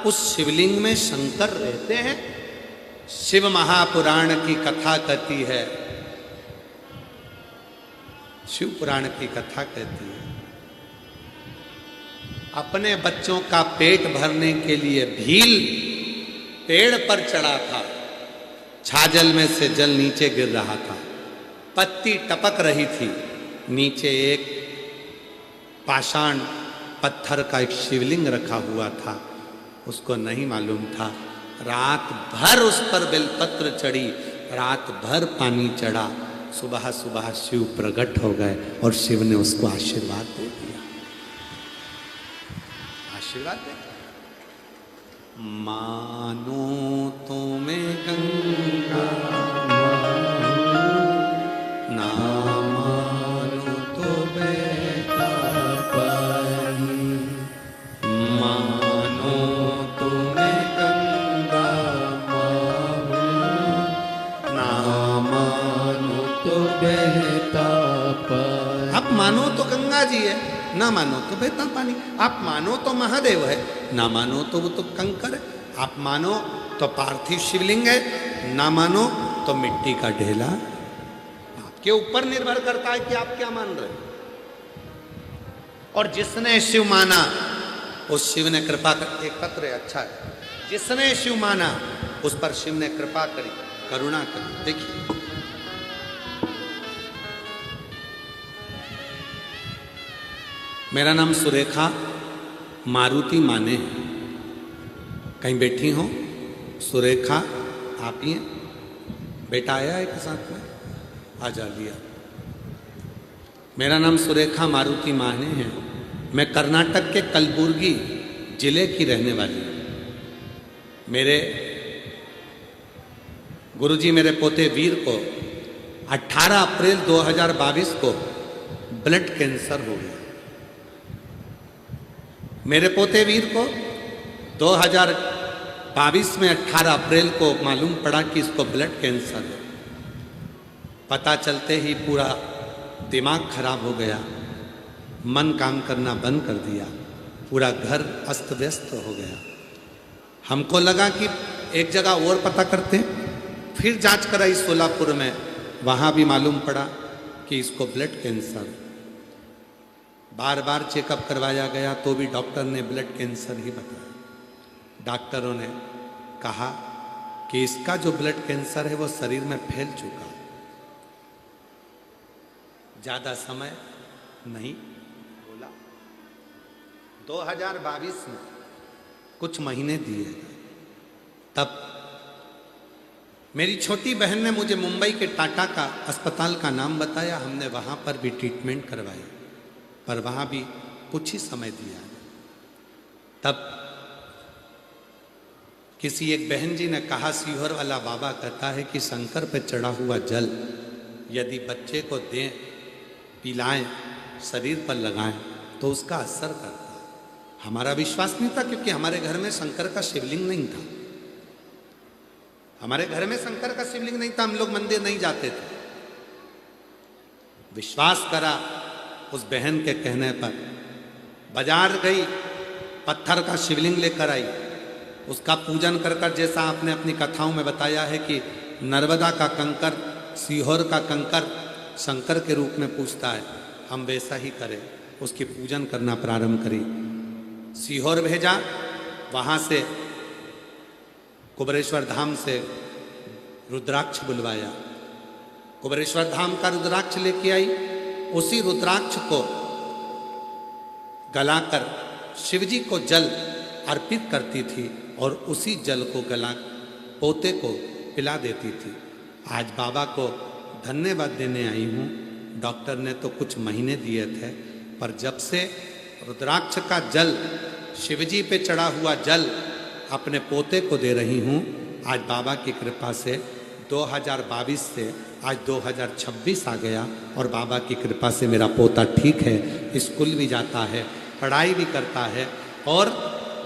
उस शिवलिंग में शंकर रहते हैं? शिव महापुराण की कथा कहती है, शिव पुराण की कथा कहती है, अपने बच्चों का पेट भरने के लिए भील पेड़ पर चढ़ा था, छाजल में से जल नीचे गिर रहा था, पत्ती टपक रही थी, नीचे एक पाषाण पत्थर का एक शिवलिंग रखा हुआ था, उसको नहीं मालूम था। रात भर उस पर बेलपत्र चढ़ी, रात भर पानी चढ़ा, सुबह सुबह शिव प्रकट हो गए और शिव ने उसको आशीर्वाद दे दिया। आशीर्वाद दे, मानो तो मैं गंगा, ना मानो तो बेटा पानी, मानो तो मैं गंगा माँ, ना मानो तो बहता पानी। आप मानो तो गंगा जी है, ना मानो तो बहता पानी। आप मानो तो महादेव है, ना मानो तो वो तो कंकर है। आप मानो तो पार्थिव शिवलिंग है, ना मानो तो मिट्टी का ढेला। आपके ऊपर निर्भर करता है कि आप क्या मान रहे हैं। और जिसने शिव माना उस शिव ने कृपा कर, एक पत्र है अच्छा है, जिसने शिव माना उस पर शिव ने कृपा करी, करुणा करी। देखिए मेरा नाम सुरेखा मारुति माने है, कहीं बैठी हो सुरेखा आप ही हैं? बेटा आया है के साथ में, आ जा लिया। मेरा नाम सुरेखा मारुति माने है, मैं कर्नाटक के कलबुर्गी जिले की रहने वाली हूँ। मेरे गुरुजी मेरे पोते वीर को 18 अप्रैल 2022 को ब्लड कैंसर हो गया। मेरे पोते वीर को 2022 में 18 अप्रैल को मालूम पड़ा कि इसको ब्लड कैंसर है। पता चलते ही पूरा दिमाग खराब हो गया, मन काम करना बंद कर दिया, पूरा घर अस्त व्यस्त हो गया। हमको लगा कि एक जगह और पता करते हैं, फिर जांच कराई सोलापुर में, वहाँ भी मालूम पड़ा कि इसको ब्लड कैंसर। बार बार चेकअप करवाया गया तो भी डॉक्टर ने ब्लड कैंसर ही बताया। डॉक्टरों ने कहा कि इसका जो ब्लड कैंसर है वो शरीर में फैल चुका है, ज़्यादा समय नहीं। बोला 2022 में कुछ महीने दिए, तब मेरी छोटी बहन ने मुझे मुंबई के टाटा का अस्पताल का नाम बताया। हमने वहाँ पर भी ट्रीटमेंट करवाई, पर वहाँ भी कुछ ही समय दिया। तब किसी एक बहन जी ने कहा, सीहोर वाला बाबा कहता है कि शंकर पे चढ़ा हुआ जल यदि बच्चे को दें, पिलाएं, शरीर पर लगाएं तो उसका असर करता है। हमारा विश्वास नहीं था क्योंकि हमारे घर में शंकर का शिवलिंग नहीं था। हमारे घर में शंकर का शिवलिंग नहीं था, हम लोग मंदिर नहीं जाते थे। विश्वास करा उस बहन के कहने पर, बाजार गई, पत्थर का शिवलिंग लेकर आई, उसका पूजन कर कर, जैसा आपने अपनी कथाओं में बताया है कि नर्मदा का कंकर, सीहोर का कंकर शंकर के रूप में पूजता है, हम वैसा ही करें, उसकी पूजन करना प्रारंभ करें। सीहोर भेजा, वहाँ से कुबरेश्वर धाम से रुद्राक्ष बुलवाया, कुबरेश्वर धाम का रुद्राक्ष लेके आई। उसी रुद्राक्ष को गलाकर शिवजी को जल अर्पित करती थी और उसी जल को गला पोते को पिला देती थी। आज बाबा को धन्यवाद देने आई हूँ। डॉक्टर ने तो कुछ महीने दिए थे, पर जब से रुद्राक्ष का जल, शिवजी पे चढ़ा हुआ जल अपने पोते को दे रही हूँ, आज बाबा की कृपा से 2022 से आज 2026 आ गया और बाबा की कृपा से मेरा पोता ठीक है, स्कूल भी जाता है, पढ़ाई भी करता है और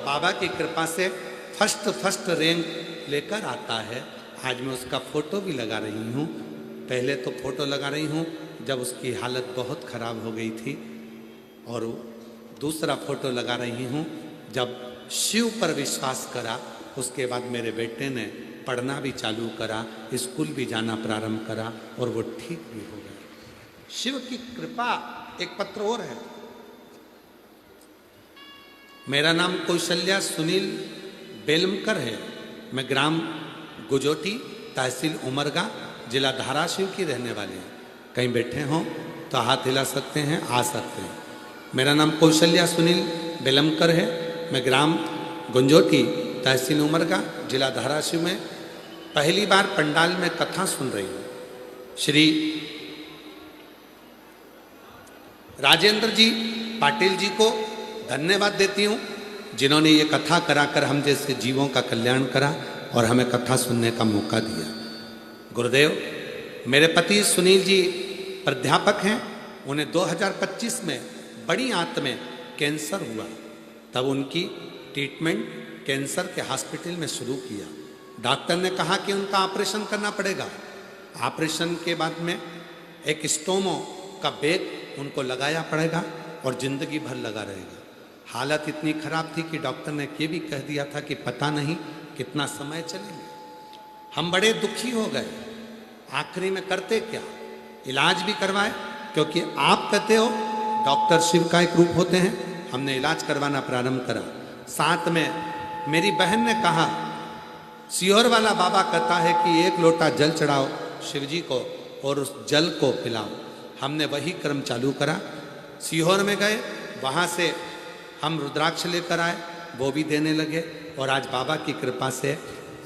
बाबा की कृपा से फर्स्ट रैंक लेकर आता है। आज मैं उसका फ़ोटो भी लगा रही हूँ। पहले तो फ़ोटो लगा रही हूँ जब उसकी हालत बहुत ख़राब हो गई थी, और दूसरा फ़ोटो लगा रही हूँ जब शिव पर विश्वास करा। उसके बाद मेरे बेटे ने पढ़ना भी चालू करा, स्कूल भी जाना प्रारंभ करा और वो ठीक भी हो गया। शिव की कृपा। एक पत्र और है। मेरा नाम कौशल्या सुनील बेलमकर है। मैं ग्राम गुजोटी, तहसील उमरगा, जिला धाराशिव की रहने वाली हूँ। कहीं बैठे हों तो हाथ हिला सकते हैं, आ सकते हैं। मेरा नाम कौशल्या सुनील बेलमकर है। मैं ग्राम गुंजोटी, तहसील उमरगा, जिला धाराशिव में पहली बार पंडाल में कथा सुन रही हूँ। श्री राजेंद्र जी पाटिल जी को धन्यवाद देती हूँ, जिन्होंने ये कथा कराकर हम जैसे जीवों का कल्याण करा और हमें कथा सुनने का मौका दिया। गुरुदेव, मेरे पति सुनील जी प्राध्यापक हैं। उन्हें 2025 में बड़ी आंत में कैंसर हुआ, तब उनकी ट्रीटमेंट कैंसर के हॉस्पिटल में शुरू किया। डॉक्टर ने कहा कि उनका ऑपरेशन करना पड़ेगा। ऑपरेशन के बाद में एक स्टोमो का बैग उनको लगाया पड़ेगा और ज़िंदगी भर लगा रहेगा। हालत इतनी ख़राब थी कि डॉक्टर ने ये भी कह दिया था कि पता नहीं कितना समय चलेंगे। हम बड़े दुखी हो गए। आखिरी में करते क्या, इलाज भी करवाए, क्योंकि आप कहते हो डॉक्टर शिव का एक रूप होते हैं। हमने इलाज करवाना प्रारंभ करा। साथ में मेरी बहन ने कहा, सीहोर वाला बाबा कहता है कि एक लोटा जल चढ़ाओ शिव जी को और उस जल को पिलाओ। हमने वही क्रम चालू करा। सीहोर में गए, वहाँ से हम रुद्राक्ष लेकर आए, वो भी देने लगे और आज बाबा की कृपा से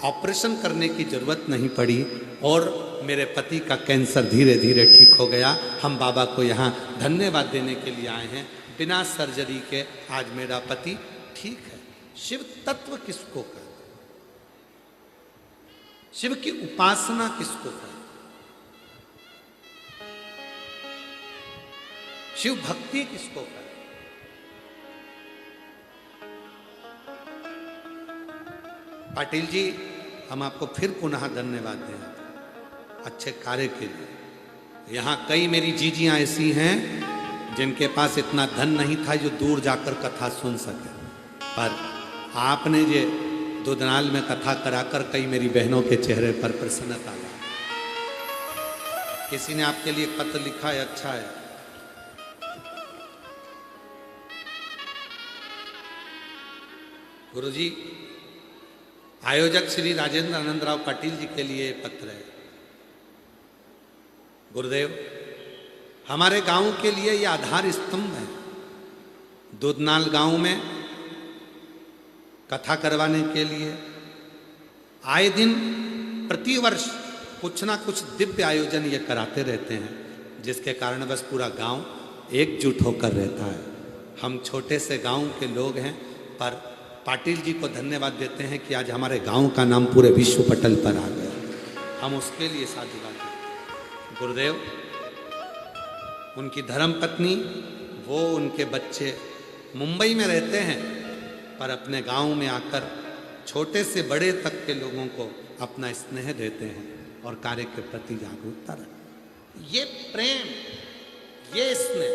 ऑपरेशन करने की ज़रूरत नहीं पड़ी और मेरे पति का कैंसर धीरे धीरे ठीक हो गया। हम बाबा को यहाँ धन्यवाद देने के लिए आए हैं। बिना सर्जरी के आज मेरा पति ठीक है। शिव तत्व किसको कहते, शिव की उपासना किसको कहते, शिव भक्ति किसको कहते। पाटिल जी, हम आपको फिर पुनः धन्यवाद दें अच्छे कार्य के लिए। यहाँ कई मेरी जीजियाँ ऐसी हैं जिनके पास इतना धन नहीं था जो दूर जाकर कथा सुन सके, पर आपने ये दुधनाल में कथा कराकर कई मेरी बहनों के चेहरे पर प्रसन्नता लाई। किसी ने आपके लिए पत्र लिखा है, अच्छा है। गुरुजी, आयोजक श्री राजेंद्र आनंदराव पाटिल जी के लिए पत्र है। गुरुदेव, हमारे गांव के लिए ये आधार स्तंभ है। दुधनाल गांव में कथा करवाने के लिए आए दिन प्रतिवर्ष कुछ ना कुछ दिव्य आयोजन ये कराते रहते हैं, जिसके कारण बस पूरा गांव एकजुट होकर रहता है। हम छोटे से गांव के लोग हैं, पर पाटिल जी को धन्यवाद देते हैं कि आज हमारे गांव का नाम पूरे विश्व पटल पर आ गया। हम उसके लिए साधुवाद देते। गुरुदेव, उनकी धर्मपत्नी, वो उनके बच्चे मुंबई में रहते हैं, पर अपने गांव में आकर छोटे से बड़े तक के लोगों को अपना स्नेह देते हैं और कार्य के प्रति जागरूकता रखते। ये प्रेम, ये स्नेह।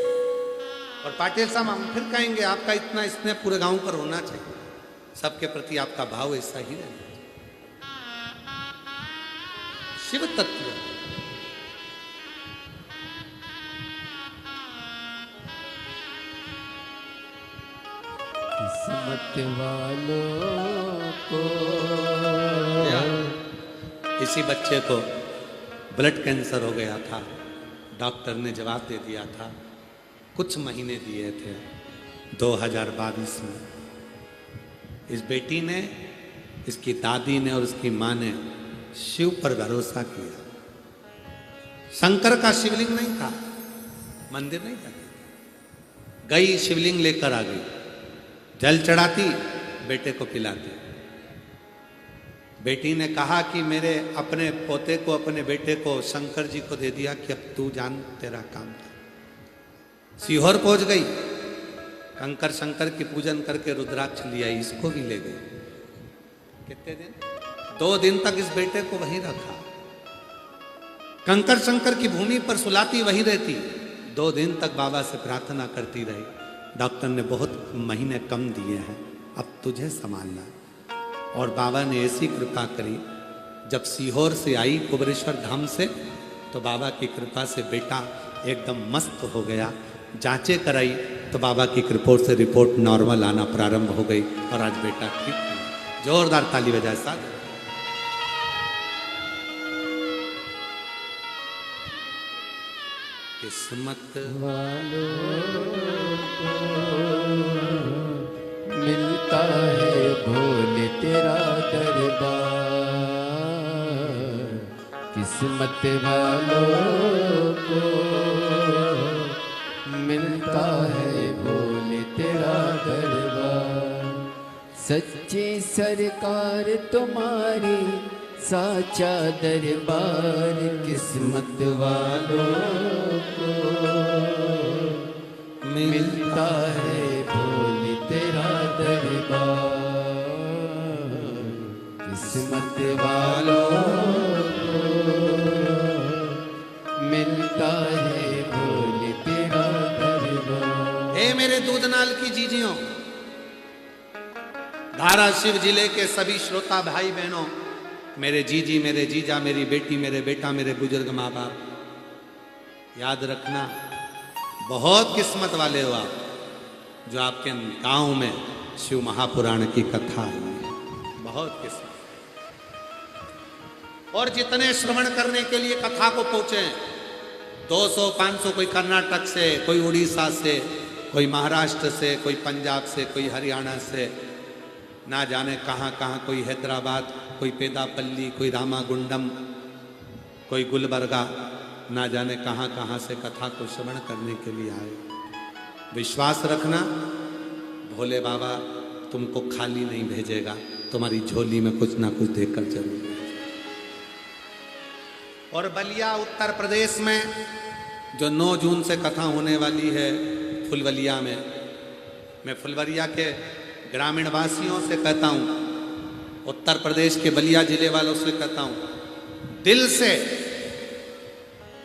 और पाटिल साहब, हम फिर कहेंगे आपका इतना स्नेह पूरे गांव पर होना चाहिए। सबके प्रति आपका भाव ऐसा ही रहना चाहिए। शिव तत्व किस्मत वालों को। इसी बच्चे को ब्लड कैंसर हो गया था, डॉक्टर ने जवाब दे दिया था, कुछ महीने दिए थे 2022 में। इस बेटी ने, इसकी दादी ने और उसकी माँ ने शिव पर भरोसा किया। शंकर का शिवलिंग नहीं था, मंदिर नहीं था, गई शिवलिंग लेकर आ गई, जल चढ़ाती, बेटे को पिलाती। बेटी ने कहा कि मेरे अपने पोते को, अपने बेटे को शंकर जी को दे दिया कि अब तू जान, तेरा काम था। सीहोर पहुंच गई, कंकर शंकर की पूजन करके रुद्राक्ष लिया, इसको भी ले गई। कितने दिन? 2 दिन तक इस बेटे को वहीं रखा। कंकर शंकर की भूमि पर सुलाती, वहीं रहती। 2 दिन तक बाबा से प्रार्थना करती रही। डॉक्टर ने बहुत महीने कम दिए हैं, अब तुझे संभालना। और बाबा ने ऐसी कृपा करी, जब सीहोर से आई कुबरेश्वर धाम से, तो बाबा की कृपा से बेटा एकदम मस्त हो गया। जांचें कराई तो बाबा की कृपा से रिपोर्ट नॉर्मल आना प्रारंभ हो गई और आज बेटा ठीक है। जोरदार ताली बजाए साथ। किस्मत वालों को मिलता है भोले तेरा दरबार। किस्मत वालों को मिलता है भोले तेरा दरबार। सच्ची सरकार तुम्हारी साचा दरबार। किस्मत वालों को मिलता है भोले तेरा दरबार। किस्मत वालों को मिलता है भोले तेरा दरबार। हे मेरे दूधनाल की जीजियों, धाराशिव जिले के सभी श्रोता भाई बहनों, मेरे जीजी, मेरे जीजा, मेरी बेटी, मेरे बेटा, मेरे बुजुर्ग माँ बाप, याद रखना, बहुत किस्मत वाले हो आप जो आपके गांव में शिव महापुराण की कथा हुई है। बहुत किस्मत। और जितने श्रवण करने के लिए कथा को पहुंचे, 200 500, कोई कर्नाटक से, कोई उड़ीसा से, कोई महाराष्ट्र से, कोई पंजाब से, कोई हरियाणा से, ना जाने कहाँ कहाँ, कोई हैदराबाद, कोई पेदापल्ली, कोई रामागुंडम, कोई गुलबर्गा, ना जाने कहाँ कहाँ से कथा को श्रवण करने के लिए आए। विश्वास रखना, भोले बाबा तुमको खाली नहीं भेजेगा, तुम्हारी झोली में कुछ ना कुछ देकर जरूर भेजेगा। और बलिया उत्तर प्रदेश में जो 9 जून से कथा होने वाली है फुलवलिया में, मैं फुलवलिया के ग्रामीण वासियों से कहता हूँ, उत्तर प्रदेश के बलिया जिले वालों से कहता हूँ, दिल से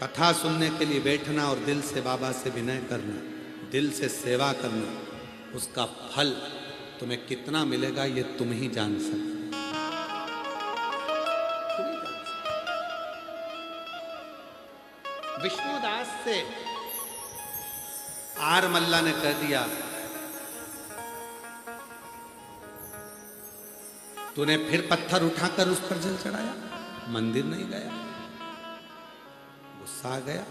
कथा सुनने के लिए बैठना और दिल से बाबा से विनय करना, दिल से सेवा करना, उसका फल तुम्हें कितना मिलेगा ये तुम ही जान सकते। विष्णुदास से आर मल्ला ने कह दिया, तूने फिर पत्थर उठाकर उस पर जल चढ़ाया, मंदिर नहीं गया। गुस्सा आ गया,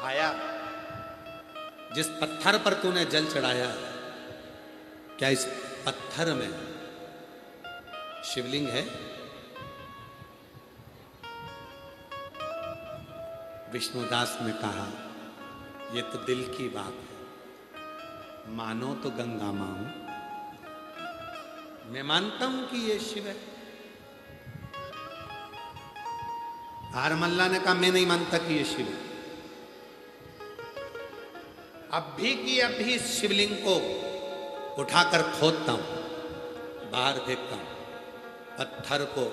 आया, जिस पत्थर पर तूने जल चढ़ाया, क्या इस पत्थर में शिवलिंग है? विष्णुदास ने कहा, ये तो दिल की बात है, मानो तो गंगा मां हूं, मैं मानता हूं कि ये शिव है। आरमल्ला ने कहा, मैं नहीं मानता कि ये शिव है। अब भी की अब भी इस शिवलिंग को उठाकर खोदता हूं, बाहर फेंकता हूं। पत्थर को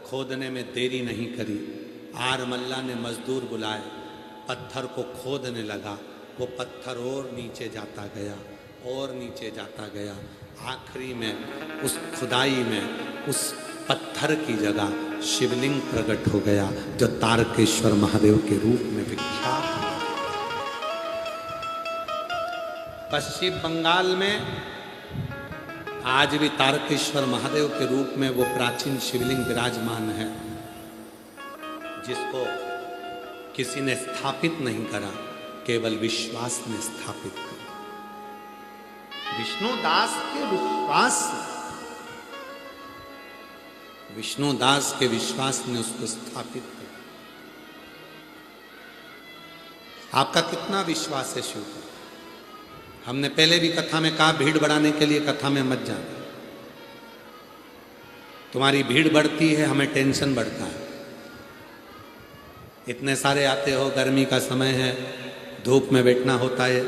खोदने में देरी नहीं करी, आरमल्ला ने मजदूर बुलाए, पत्थर को खोदने लगा। वो पत्थर और नीचे जाता गया और नीचे जाता गया। आखिरी में उस खुदाई में उस पत्थर की जगह शिवलिंग प्रकट हो गया, जो तारकेश्वर महादेव के रूप में विख्यात है। पश्चिम बंगाल में आज भी तारकेश्वर महादेव के रूप में वो प्राचीन शिवलिंग विराजमान है, जिसको किसी ने स्थापित नहीं करा, केवल विश्वास ने स्थापित किया। विष्णुदास के विश्वास, विष्णुदास के विश्वास ने उसको स्थापित किया। आपका कितना विश्वास है शिव पर? हमने पहले भी कथा में कहा, भीड़ बढ़ाने के लिए कथा में मत जाना। तुम्हारी भीड़ बढ़ती है, हमें टेंशन बढ़ता है। इतने सारे आते हो, गर्मी का समय है, धूप में बैठना होता है,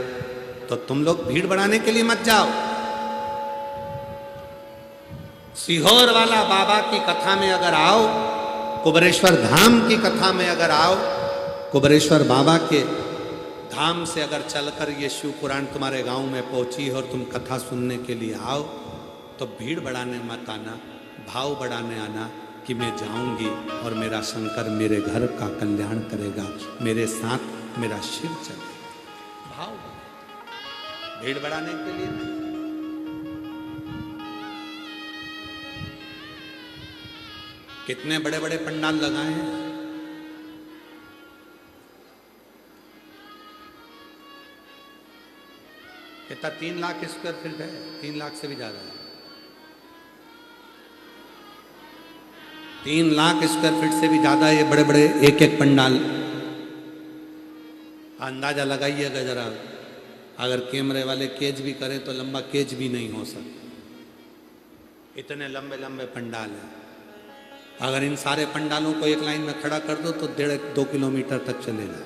तो तुम लोग भीड़ बढ़ाने के लिए मत जाओ। सीहोर वाला बाबा की कथा में अगर आओ, कुबरेश्वर धाम की कथा में अगर आओ, कुबरेश्वर बाबा के धाम से अगर चलकर ये शिव पुराण तुम्हारे गांव में पहुंची और तुम कथा सुनने के लिए आओ, तो भीड़ बढ़ाने मत आना, भाव बढ़ाने आना कि मैं जाऊंगी और मेरा शंकर मेरे घर का कल्याण करेगा, मेरे साथ मेरा शिव चलेगा। भाव, भीड़ बढ़ाने के लिए नहीं। कितने बड़े बड़े पंडाल लगाए हैं, कितना 3 लाख स्क्वायर फीट है, 3 लाख से भी ज्यादा है। 3 लाख स्क्वायर फीट से भी ज्यादा ये बड़े बड़े एक एक पंडाल। अंदाजा लगाइएगा जरा, अगर कैमरे वाले केज भी करें तो लंबा केज भी नहीं हो सकता, इतने लंबे लंबे पंडाल हैं। अगर इन सारे पंडालों को एक लाइन में खड़ा कर दो तो 1.5-2 किलोमीटर तक चलेगा,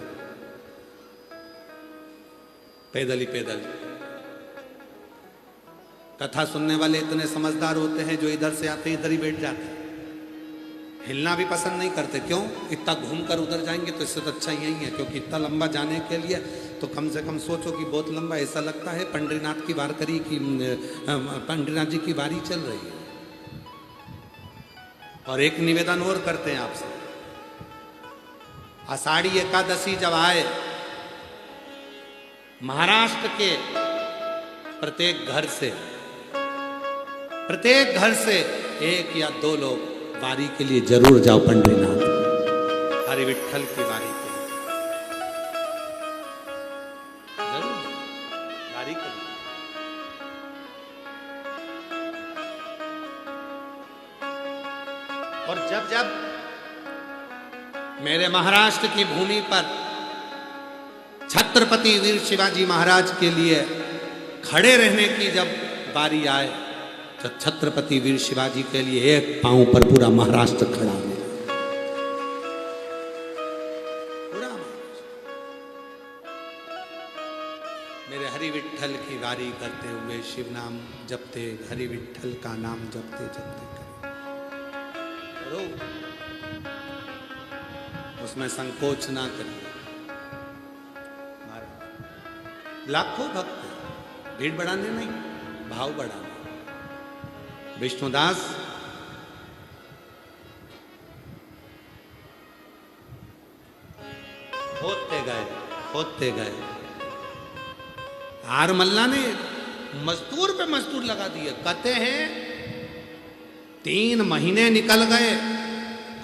पैदल ही पैदल। कथा सुनने वाले इतने समझदार होते हैं, जो इधर से आते हैं इधर ही बैठ जाते हैं, हिलना भी पसंद नहीं करते। क्यों? इतना घूमकर उधर जाएंगे तो इससे तो अच्छा यही है, क्योंकि इतना लंबा जाने के लिए तो कम से कम सोचो कि बहुत लंबा, ऐसा लगता है पंडरीनाथ की वारकरी की, पंडरीनाथ जी की बारी चल रही है। और एक निवेदन और करते हैं आपसे, आषाढ़ी एकादशी जब आए, महाराष्ट्र के प्रत्येक घर से 1 या 2 लोग वारी के लिए जरूर जाओ, पंडरीनाथ हरि विठ्ठल की वारी के लिए जरूर वारी के लिए। और जब मेरे महाराष्ट्र की भूमि पर छत्रपति वीर शिवाजी महाराज के लिए खड़े रहने की जब बारी आए, तो छत्रपति वीर शिवाजी के लिए एक पांव पर पूरा महाराष्ट्र खड़ा है। पूरा मेरे हरि विठ्ठल की वारी करते हुए शिव नाम जपते, हरि विठ्ठल का नाम जपते जपते करो, उसमें संकोच ना करिए। लाखों भक्त, भीड़ बढ़ाने नहीं, भाव बढ़ाने। विष्णुदास होते गए। आरमल्ला ने मजदूर पे मजदूर लगा दिए। कहते हैं 3 महीने निकल गए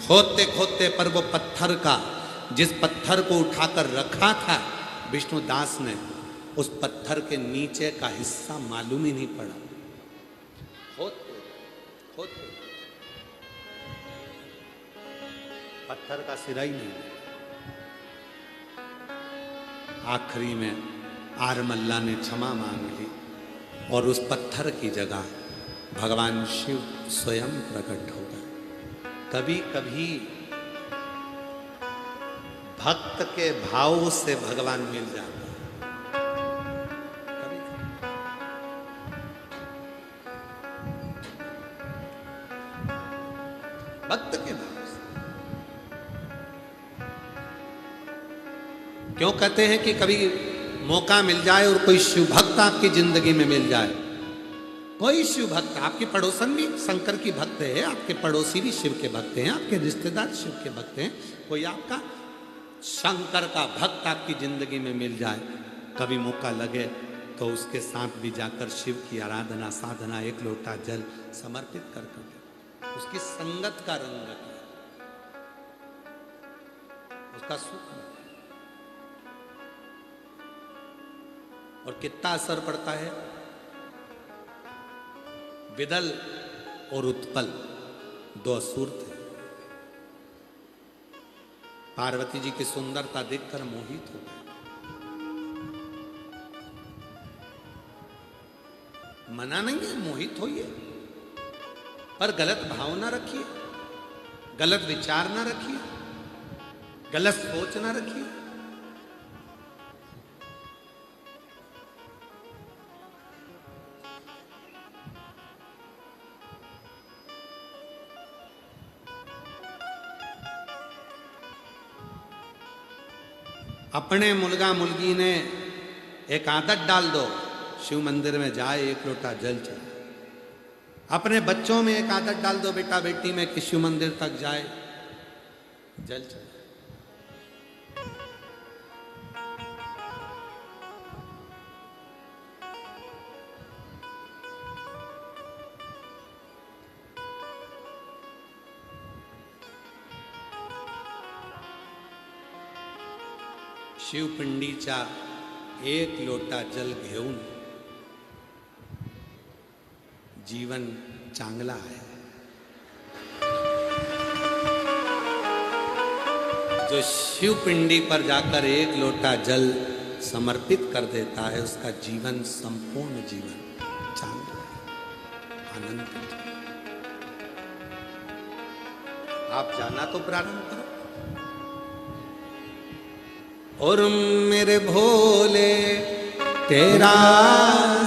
खोदते खोदते, पर वो पत्थर का, जिस पत्थर को उठाकर रखा था विष्णुदास ने, उस पत्थर के नीचे का हिस्सा मालूम ही नहीं पड़ा। पत्थर का सिरा ही नहीं। आखिरी में आरमल्ला ने क्षमा मांग ली और उस पत्थर की जगह भगवान शिव स्वयं प्रकट हो गए। कभी कभी भक्त के भाव से भगवान मिल जाता है। भक्त के भाव से। क्यों कहते हैं कि कभी मौका मिल जाए और कोई शिव भक्त आपकी जिंदगी में मिल जाए, कोई शिव भक्त, आपके पड़ोसन भी शंकर की भक्त है, आपके पड़ोसी भी शिव के भक्त हैं, आपके रिश्तेदार शिव के भक्त हैं, कोई आपका शंकर का भक्त आपकी जिंदगी में मिल जाए, कभी मौका लगे तो उसके साथ भी जाकर शिव की आराधना साधना, एक लोटा जल समर्पित कर कर उसकी संगत का रंग रखिए, उसका सुख मिले। और कितना असर पड़ता है। विदल और उत्पल दो असुर थे, पार्वती जी की सुंदरता देखकर मोहित हो गए। मना नहीं है, मोहित होइए, पर गलत भाव ना रखिए, गलत विचार ना रखिए, गलत सोच ना रखिए। अपने मुलगा मुलगी ने एक आदत डाल दो, शिव मंदिर में जाए एक लोटा जल चढ़ाए। अपने बच्चों में एक आदत डाल दो बेटा बेटी में कि शिव मंदिर तक जाए जल चढ़ाए। शिवपिंडीचा एक लोटा जल घेऊन जीवन चांगला है। जो शिवपिंडी पर जाकर एक लोटा जल समर्पित कर देता है उसका जीवन संपूर्ण जीवन चांगला है, आनंदित है। आप जाना तो प्रारंभ करो। और मेरे भोले तेरा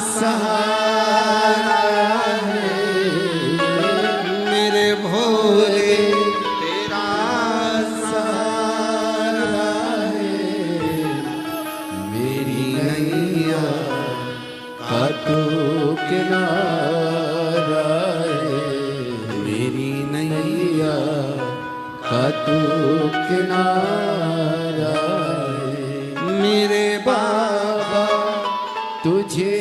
सहारा है, मेरे भोले तेरा सहारा है, मेरी नैया का तू किनारा है, मेरी नैया का तू किनारा है। मेरे बाबा तुझे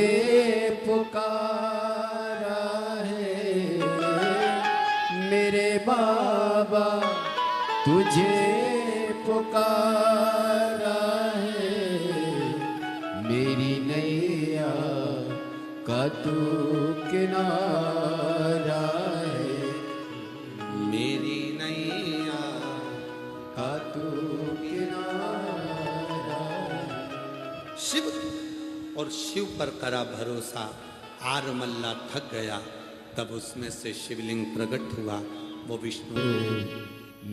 पुकारा है, मेरे बाबा तुझे पुकारा है, मेरी नैया का तू किनारा है, मेरी नैया का तू किनारा है। शिव और शिव पर करा भरोसा, आरमल्ला थक गया, तब उसमें से शिवलिंग प्रकट हुआ, वो विष्णु।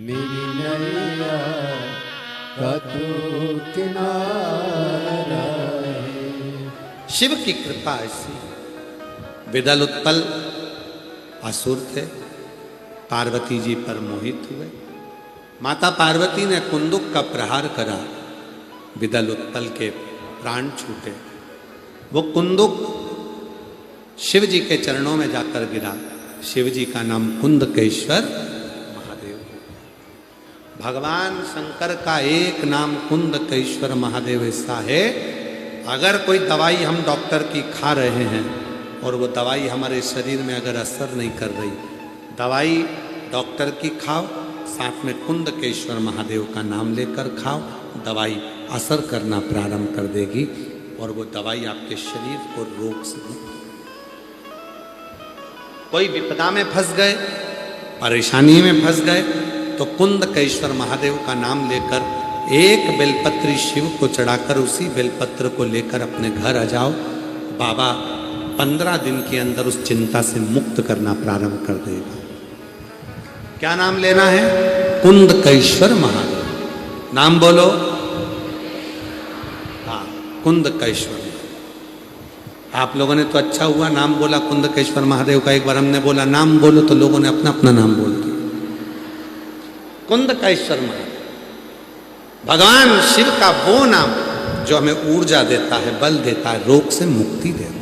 मेरी नैया का तू किनारा है। शिव की कृपा ऐसी। विदल उत्पल असुर थे, पार्वती जी पर मोहित हुए। माता पार्वती ने कुंदुक का प्रहार करा, विदल उत्पल के प्राण छूटे। वो कुंदुक शिव जी के चरणों में जाकर गिरा। शिव जी का नाम कुंदकेश्वर महादेव। भगवान शंकर का एक नाम कुंदकेश्वर महादेव ऐसा है, अगर कोई दवाई हम डॉक्टर की खा रहे हैं और वो दवाई हमारे शरीर में अगर असर नहीं कर रही, दवाई डॉक्टर की खाओ, साथ में कुंदकेश्वर महादेव का नाम लेकर खाओ, दवाई असर करना प्रारंभ कर देगी और वो दवाई आपके शरीर को रोक सकेगी। कोई विपदा में फंस गए, परेशानी में फंस गए, तो कुंदकेश्वर महादेव का नाम लेकर एक बेलपत्री शिव को चढ़ाकर उसी बेलपत्र को लेकर अपने घर आ जाओ। बाबा 15 दिन के अंदर उस चिंता से मुक्त करना प्रारंभ कर देगा। क्या नाम लेना है? कुंदकेश्वर महादेव। नाम बोलो। हाँ, कुंदकेश्वर। आप लोगों ने तो अच्छा हुआ नाम बोला कुंदकेश्वर महादेव का। एक बार हमने बोला नाम बोलो तो लोगों ने अपना अपना नाम बोल दिया। कुंदकेश्वर महादेव भगवान शिव का वो नाम जो हमें ऊर्जा देता है, बल देता है, रोग से मुक्ति देता है।